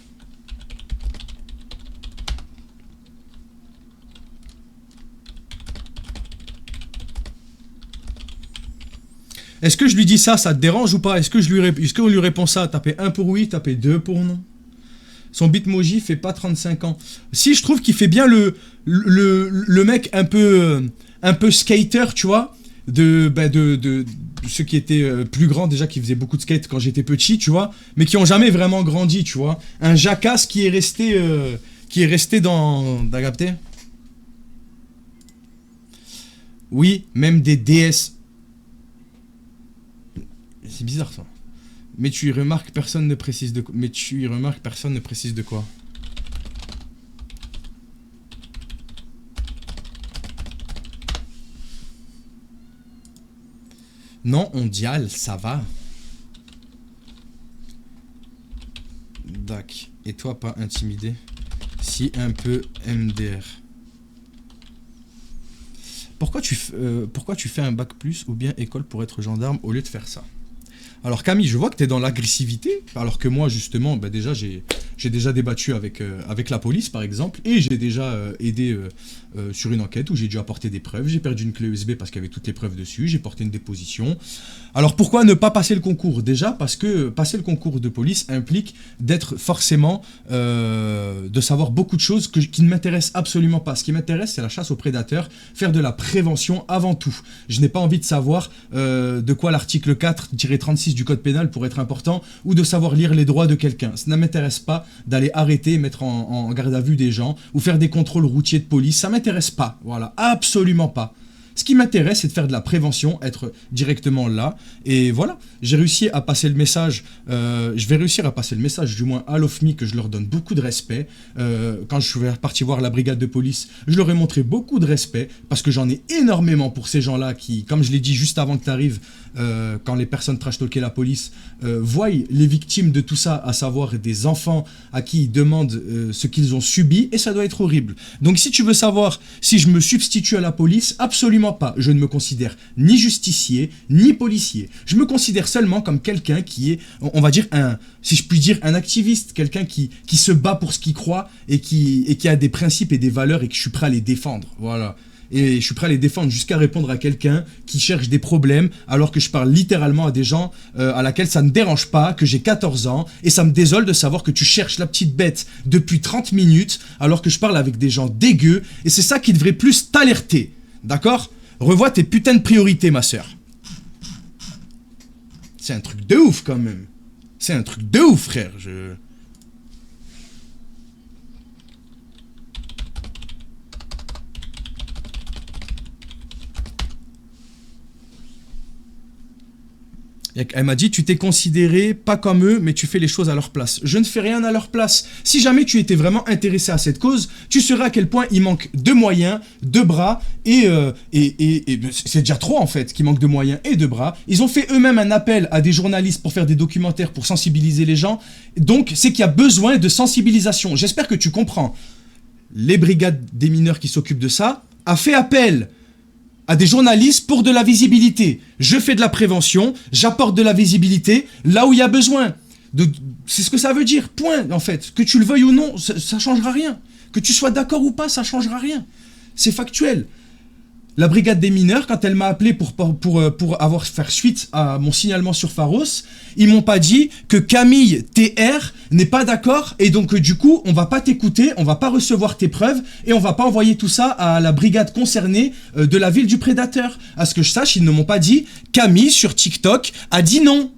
Est-ce que je lui dis ça, ça te dérange ou pas? Est-ce qu'on lui répond ça? Taper 1 pour oui, taper 2 pour non. Son bitmoji fait pas 35 ans. Si, je trouve qu'il fait bien le mec un peu skater, tu vois, de ceux qui étaient plus grands déjà, qui faisaient beaucoup de skate quand j'étais petit, tu vois, mais qui ont jamais vraiment grandi, tu vois. Un jacasse qui est resté dans... T'as capté? Oui, même des déesses. C'est bizarre ça. Mais tu y remarques, personne ne précise de quoi. Mais tu y remarques, personne ne précise de quoi. Non, on dial, ça va. Dac. Et toi, pas intimidé? Si, un peu MDR. Pourquoi tu fais un bac plus ou bien école pour être gendarme au lieu de faire ça? Alors Camille, je vois que tu es dans l'agressivité, alors que moi justement, bah déjà j'ai déjà débattu avec la police par exemple, et j'ai déjà aidé sur une enquête où j'ai dû apporter des preuves, j'ai perdu une clé USB parce qu'il y avait toutes les preuves dessus, j'ai porté une déposition. Alors pourquoi ne pas passer le concours? Déjà parce que passer le concours de police implique d'être forcément, de savoir beaucoup de choses qui ne m'intéressent absolument pas. Ce qui m'intéresse, c'est la chasse aux prédateurs, faire de la prévention avant tout. Je n'ai pas envie de savoir de quoi l'article 4-36 du code pénal pourrait être important, ou de savoir lire les droits de quelqu'un. Ça ne m'intéresse pas d'aller arrêter et mettre en garde à vue des gens, ou faire des contrôles routiers de police, ça m'intéresse pas, voilà, absolument pas. Ce qui m'intéresse, c'est de faire de la prévention, être directement là. Et voilà, j'ai réussi à passer le message, je vais réussir à passer le message du moins à l'OFMI, que je leur donne beaucoup de respect. Quand je suis parti voir la brigade de police, je leur ai montré beaucoup de respect, parce que j'en ai énormément pour ces gens-là qui, comme je l'ai dit juste avant que tu arrives, quand les personnes trash-talkaient la police, voient les victimes de tout ça, à savoir des enfants à qui ils demandent ce qu'ils ont subi, et ça doit être horrible. Donc si tu veux savoir si je me substitue à la police, absolument pas. Je ne me considère ni justicier, ni policier. Je me considère seulement comme quelqu'un qui est, on va dire, si je puis dire, un activiste, quelqu'un qui se bat pour ce qu'il croit et qui a des principes et des valeurs et que je suis prêt à les défendre. Voilà. Et je suis prêt à les défendre jusqu'à répondre à quelqu'un qui cherche des problèmes alors que je parle littéralement à des gens à laquelle ça ne dérange pas, que j'ai 14 ans, et ça me désole de savoir que tu cherches la petite bête depuis 30 minutes alors que je parle avec des gens dégueux, et c'est ça qui devrait plus t'alerter, d'accord? Revois tes putains de priorités, ma sœur. C'est un truc de ouf quand même. C'est un truc de ouf, frère. Elle m'a dit, tu t'es considéré pas comme eux, mais tu fais les choses à leur place. Je ne fais rien à leur place. Si jamais tu étais vraiment intéressé à cette cause, tu saurais à quel point il manque de moyens, de bras, et c'est déjà trop en fait, qu'il manque de moyens et de bras. Ils ont fait eux-mêmes un appel à des journalistes pour faire des documentaires, pour sensibiliser les gens. Donc, c'est qu'il y a besoin de sensibilisation. J'espère que tu comprends. Les brigades des mineurs qui s'occupent de ça a fait appel à des journalistes pour de la visibilité. Je fais de la prévention, j'apporte de la visibilité là où il y a besoin. C'est ce que ça veut dire, point, en fait. Que tu le veuilles ou non, ça changera rien. Que tu sois d'accord ou pas, ça changera rien. C'est factuel. La brigade des mineurs, quand elle m'a appelé pour faire suite à mon signalement sur Pharos, ils m'ont pas dit que Camille TR n'est pas d'accord, et donc du coup, on va pas t'écouter, on va pas recevoir tes preuves, et on va pas envoyer tout ça à la brigade concernée de la ville du prédateur. À ce que je sache, ils ne m'ont pas dit Camille sur TikTok a dit non.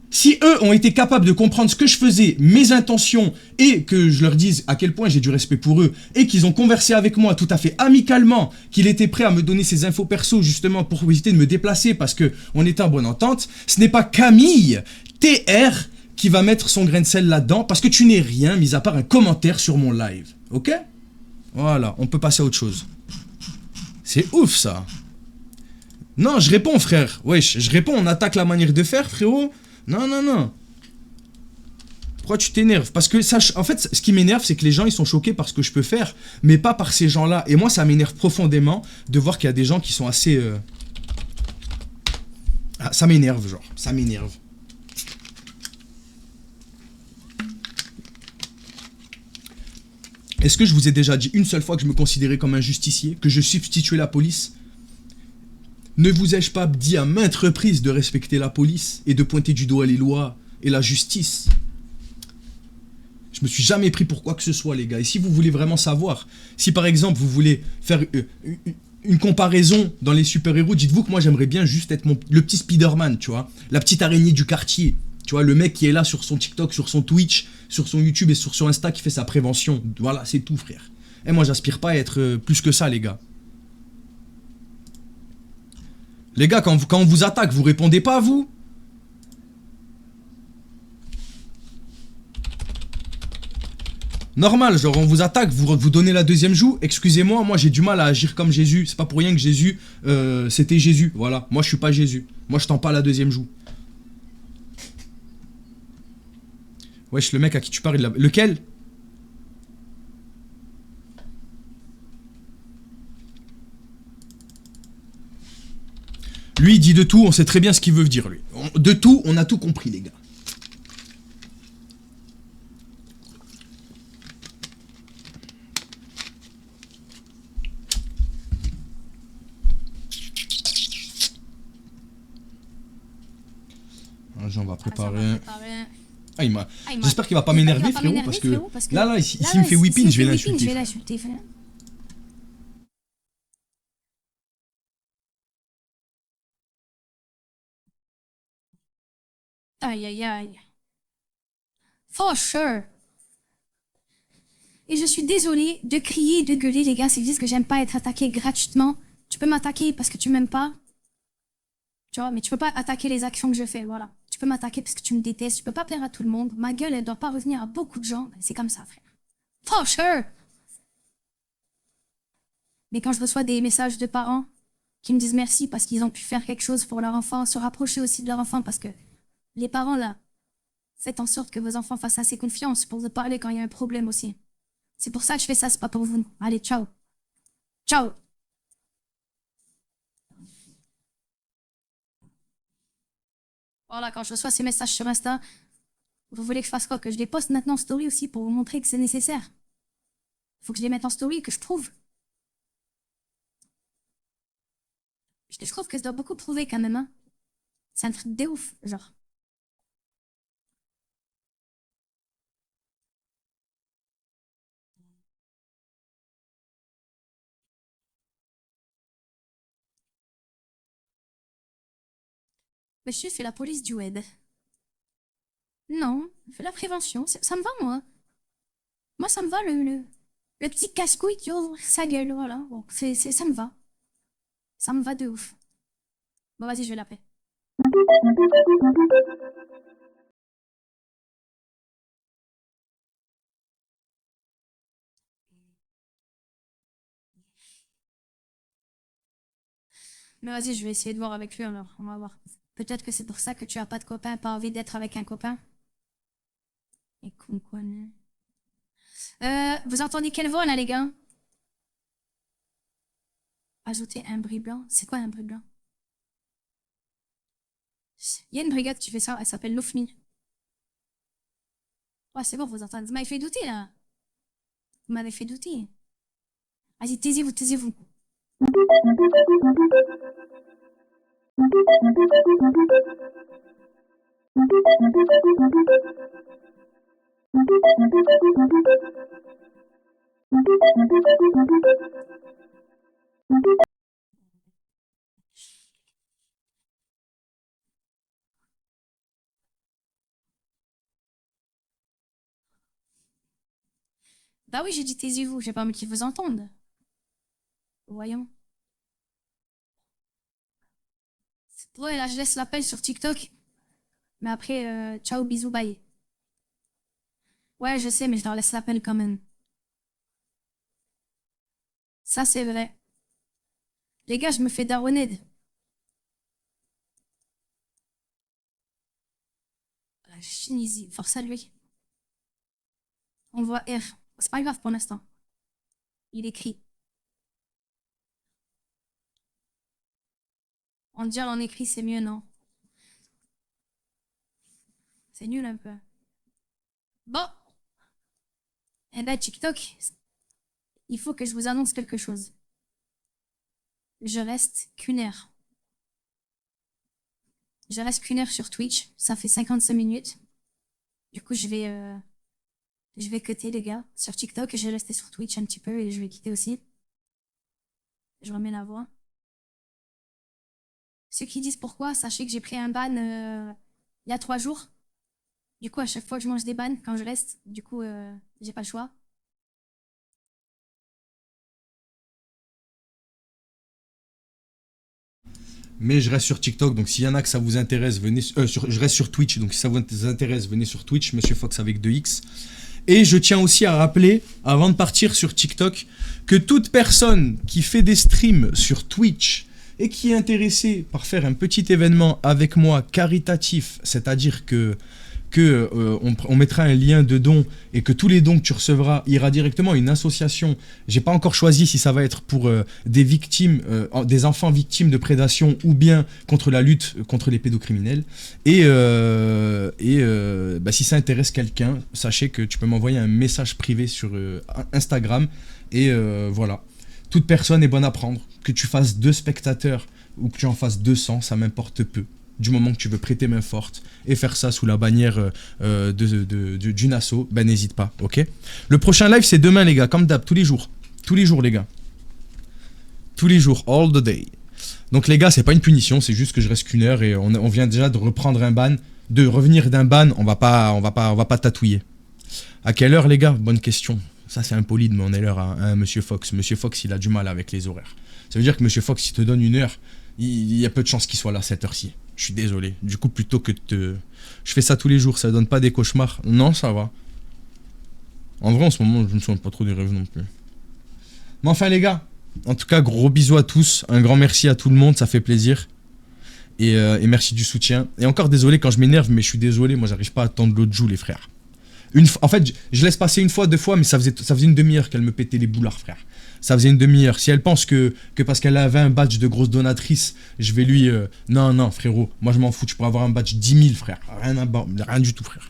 Si eux ont été capables de comprendre ce que je faisais, mes intentions, et que je leur dise à quel point j'ai du respect pour eux, et qu'ils ont conversé avec moi tout à fait amicalement, qu'il était prêt à me donner ses infos perso justement pour éviter de me déplacer parce qu'on était en bonne entente, ce n'est pas Camille TR qui va mettre son grain de sel là-dedans, parce que tu n'es rien mis à part un commentaire sur mon live, ok? Voilà, on peut passer à autre chose. C'est ouf ça. Non, je réponds frère, wesh, je réponds, on attaque la manière de faire frérot. Non, non, non. Pourquoi tu t'énerves? Parce que ça, en fait, ce qui m'énerve, c'est que les gens, ils sont choqués par ce que je peux faire, mais pas par ces gens-là. Et moi, ça m'énerve profondément de voir qu'il y a des gens qui sont assez... Ah, ça m'énerve, genre. Ça m'énerve. Est-ce que je vous ai déjà dit une seule fois que je me considérais comme un justicier, que je substituais la police? Ne vous ai-je pas dit à maintes reprises de respecter la police et de pointer du doigt les lois et la justice? Je me suis jamais pris pour quoi que ce soit, les gars. Et si vous voulez vraiment savoir, si par exemple vous voulez faire une comparaison dans les super-héros, dites-vous que moi j'aimerais bien juste être le petit Spider-Man, tu vois, la petite araignée du quartier. Tu vois, le mec qui est là sur son TikTok, sur son Twitch, sur son YouTube et sur son Insta qui fait sa prévention. Voilà, c'est tout, frère. Et moi, j'aspire pas à être plus que ça, les gars. Les gars, quand on vous attaque, vous répondez pas, vous? Normal, genre on vous attaque, vous donnez la deuxième joue. Excusez-moi, moi j'ai du mal à agir comme Jésus. C'est pas pour rien que Jésus, c'était Jésus. Voilà, moi je suis pas Jésus. Moi je tends pas la deuxième joue. Wesh, le mec à qui tu parles, lequel? Lui il dit de tout, on sait très bien ce qu'il veut dire lui. De tout, on a tout compris les gars. On va préparer. Ah, j'espère qu'il va pas m'énerver, frérot, parce que là, s'il me fait whipping, je vais l'insulter. Aïe, aïe, aïe. For sure. Et je suis désolée de crier, de gueuler, les gars. C'est juste que j'aime pas être attaqué gratuitement. Tu peux m'attaquer parce que tu m'aimes pas. Tu vois, mais tu peux pas attaquer les actions que je fais, voilà. Tu peux m'attaquer parce que tu me détestes. Tu peux pas plaire à tout le monde. Ma gueule, elle doit pas revenir à beaucoup de gens. C'est comme ça, frère. For sure. Mais quand je reçois des messages de parents qui me disent merci parce qu'ils ont pu faire quelque chose pour leur enfant, se rapprocher aussi de leur enfant parce que les parents, là, faites en sorte que vos enfants fassent assez confiance pour vous parler quand il y a un problème aussi. C'est pour ça que je fais ça, c'est pas pour vous. Allez, ciao. Ciao. Voilà, quand je reçois ces messages sur Insta, vous voulez que je fasse quoi? Que je les poste maintenant en story aussi pour vous montrer que c'est nécessaire. Faut que je les mette en story, que je prouve. Je trouve que ça doit beaucoup prouver quand même, hein. C'est un truc de ouf, genre. Monsieur fait la police du web. Non, je fais la prévention, ça me va, moi. Moi, ça me va, le petit casse-couille qui ouvre sa gueule, voilà. Bon, ça me va. Ça me va de ouf. Bon, vas-y, je vais l'appeler. Mais vas-y, je vais essayer de voir avec lui alors, on va voir. Peut-être que c'est pour ça que tu as pas de copain, pas envie d'être avec un copain. Et con quoi, non. Vous entendez quelle voix là, les gars? Ajouter un bruit blanc. C'est quoi un bruit blanc? Il y a une brigade qui fait ça, elle s'appelle l'OFMI. Ouais, c'est bon, vous entendez. Vous m'avez fait douter là. Vous m'avez fait douter. Vas-y, taisez-vous, taisez-vous. Bah oui, j'ai dit taisez-vous, j'ai pas envie qu'ils vous entendent. Voyons. Ouais, là, je laisse l'appel sur TikTok. Mais après, ciao, bisous, bye. Ouais, je sais, mais je leur laisse l'appel quand même. Ça, c'est vrai. Les gars, je me fais daronner. La Chinisie, force à lui. On voit R. C'est pas grave pour l'instant. Il écrit. On dit en écrit, c'est mieux, non? C'est nul un peu. Bon. Eh ben, TikTok, il faut que je vous annonce quelque chose. Je reste qu'une heure. Je reste qu'une heure sur Twitch. Ça fait 55 minutes. Du coup, je vais quitter, les gars. Sur TikTok, je vais rester sur Twitch un petit peu et je vais quitter aussi. Je remets la voix. Ceux qui disent pourquoi, sachez que j'ai pris un ban il y a 3 jours. Du coup, à chaque fois que je mange des bans, quand je reste, du coup, j'ai pas le choix. Mais je reste sur TikTok, donc s'il y en a que ça vous intéresse, venez je reste sur Twitch, donc si ça vous intéresse, venez sur Twitch, Monsieur Fox avec 2X. Et je tiens aussi à rappeler, avant de partir sur TikTok, que toute personne qui fait des streams sur Twitch et qui est intéressée par faire un petit événement avec moi caritatif, c'est-à-dire on mettra un lien de don et que tous les dons que tu recevras ira directement à une association. J'ai pas encore choisi si ça va être pour des victimes, des enfants victimes de prédation ou bien contre la lutte contre les pédocriminels. Et si ça intéresse quelqu'un, sachez que tu peux m'envoyer un message privé sur Instagram et voilà. Toute personne est bonne à prendre. Que tu fasses 2 spectateurs ou que tu en fasses 200, ça m'importe peu. Du moment que tu veux prêter main forte et faire ça sous la bannière d'une asso, ben n'hésite pas, ok? Le prochain live, c'est demain, les gars, comme d'hab, tous les jours. Tous les jours, les gars. Tous les jours, all the day. Donc, les gars, c'est pas une punition, c'est juste que je reste qu'une heure et on vient déjà de reprendre un ban. De revenir d'un ban, on va pas tatouiller. À quelle heure, les gars? Bonne question. Ça, c'est impoli de demander l'heure à Monsieur Fox. Monsieur Fox, il a du mal avec les horaires. Ça veut dire que Monsieur Fox, il te donne une heure, il y a peu de chances qu'il soit là à cette heure-ci. Je suis désolé. Du coup, plutôt que de je fais ça tous les jours, ça donne pas des cauchemars. Non, ça va. En vrai, en ce moment, je me souviens pas trop des rêves non plus. Mais enfin, les gars, en tout cas, gros bisous à tous. Un grand merci à tout le monde, ça fait plaisir. Et merci du soutien. Et encore désolé quand je m'énerve, mais je suis désolé. Moi, j'arrive pas à attendre l'autre joue, les frères. En fait, je laisse passer une fois, 2 fois, mais ça faisait une demi-heure qu'elle me pétait les boulards, frère. Ça faisait une demi-heure. Si elle pense que parce qu'elle avait un badge de grosse donatrice, je vais lui... Non, frérot, moi je m'en fous, tu pourrais avoir un badge 10 000, frère. Rien du tout, frère.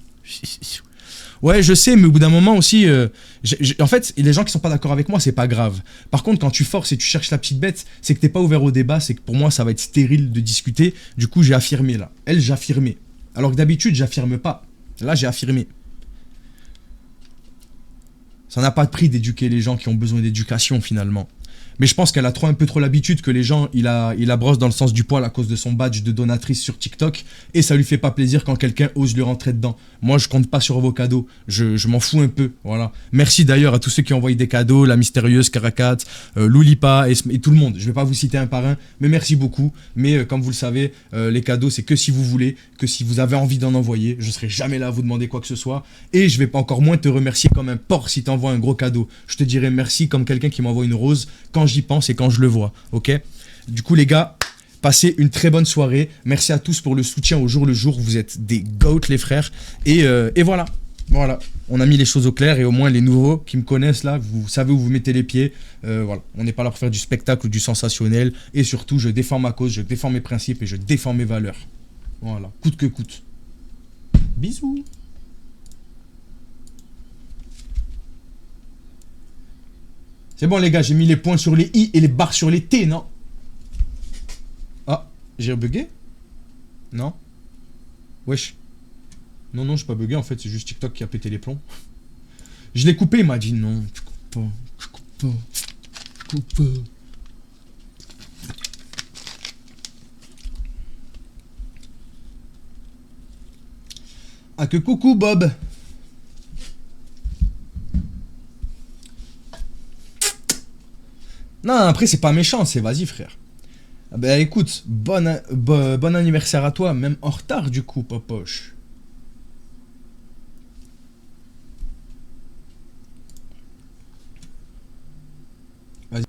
Ouais, je sais, mais au bout d'un moment aussi... en fait, les gens qui sont pas d'accord avec moi, c'est pas grave. Par contre, quand tu forces et tu cherches la petite bête, c'est que t'es pas ouvert au débat, c'est que pour moi, ça va être stérile de discuter. Du coup, j'ai affirmé, là. Elle, j'affirmais. Alors que d'habitude, j'affirme pas. Là, j'ai affirmé. Ça n'a pas de prix d'éduquer les gens qui ont besoin d'éducation finalement. Mais je pense qu'elle a un peu trop l'habitude que les gens, il la brosse dans le sens du poil à cause de son badge de donatrice sur TikTok. Et ça lui fait pas plaisir quand quelqu'un ose lui rentrer dedans. Moi, je compte pas sur vos cadeaux. Je m'en fous un peu. Voilà. Merci d'ailleurs à tous ceux qui ont envoyé des cadeaux. La mystérieuse, Caracat, Loulipa et tout le monde. Je vais pas vous citer un par un, mais merci beaucoup. Mais comme vous le savez, les cadeaux, c'est que si vous voulez, que si vous avez envie d'en envoyer. Je serai jamais là à vous demander quoi que ce soit. Et je vais pas encore moins te remercier comme un porc si t'envoies un gros cadeau. Je te dirai merci comme quelqu'un qui m'envoie une rose quand j'y pense et quand je le vois, ok? Du coup, les gars, passez une très bonne soirée. Merci à tous pour le soutien au jour le jour. Vous êtes des goats, les frères. Et voilà. Voilà. On a mis les choses au clair et au moins les nouveaux qui me connaissent là, vous savez où vous mettez les pieds. Voilà. On n'est pas là pour faire du spectacle ou du sensationnel. Et surtout, je défends ma cause, je défends mes principes et je défends mes valeurs. Voilà. Coûte que coûte. Bisous. C'est bon les gars, j'ai mis les points sur les i et les barres sur les t, non? Ah, j'ai bugué? Non? Wesh. Non, j'ai pas bugué en fait, c'est juste TikTok qui a pété les plombs. Je l'ai coupé, il m'a dit non, tu coupes pas. Ah que coucou Bob. Non, après, c'est pas méchant, c'est vas-y, frère. Ah ben écoute, bon anniversaire à toi, même en retard, du coup, popoche. Vas-y.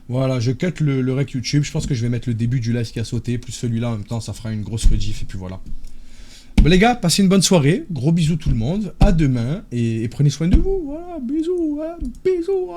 Voilà, je cut le rec YouTube. Je pense que je vais mettre le début du live qui a sauté, plus celui-là en même temps, ça fera une grosse rediff, et puis voilà. Bon, les gars, passez une bonne soirée. Gros bisous tout le monde. À demain, et prenez soin de vous. Voilà, bisous, hein, bisous.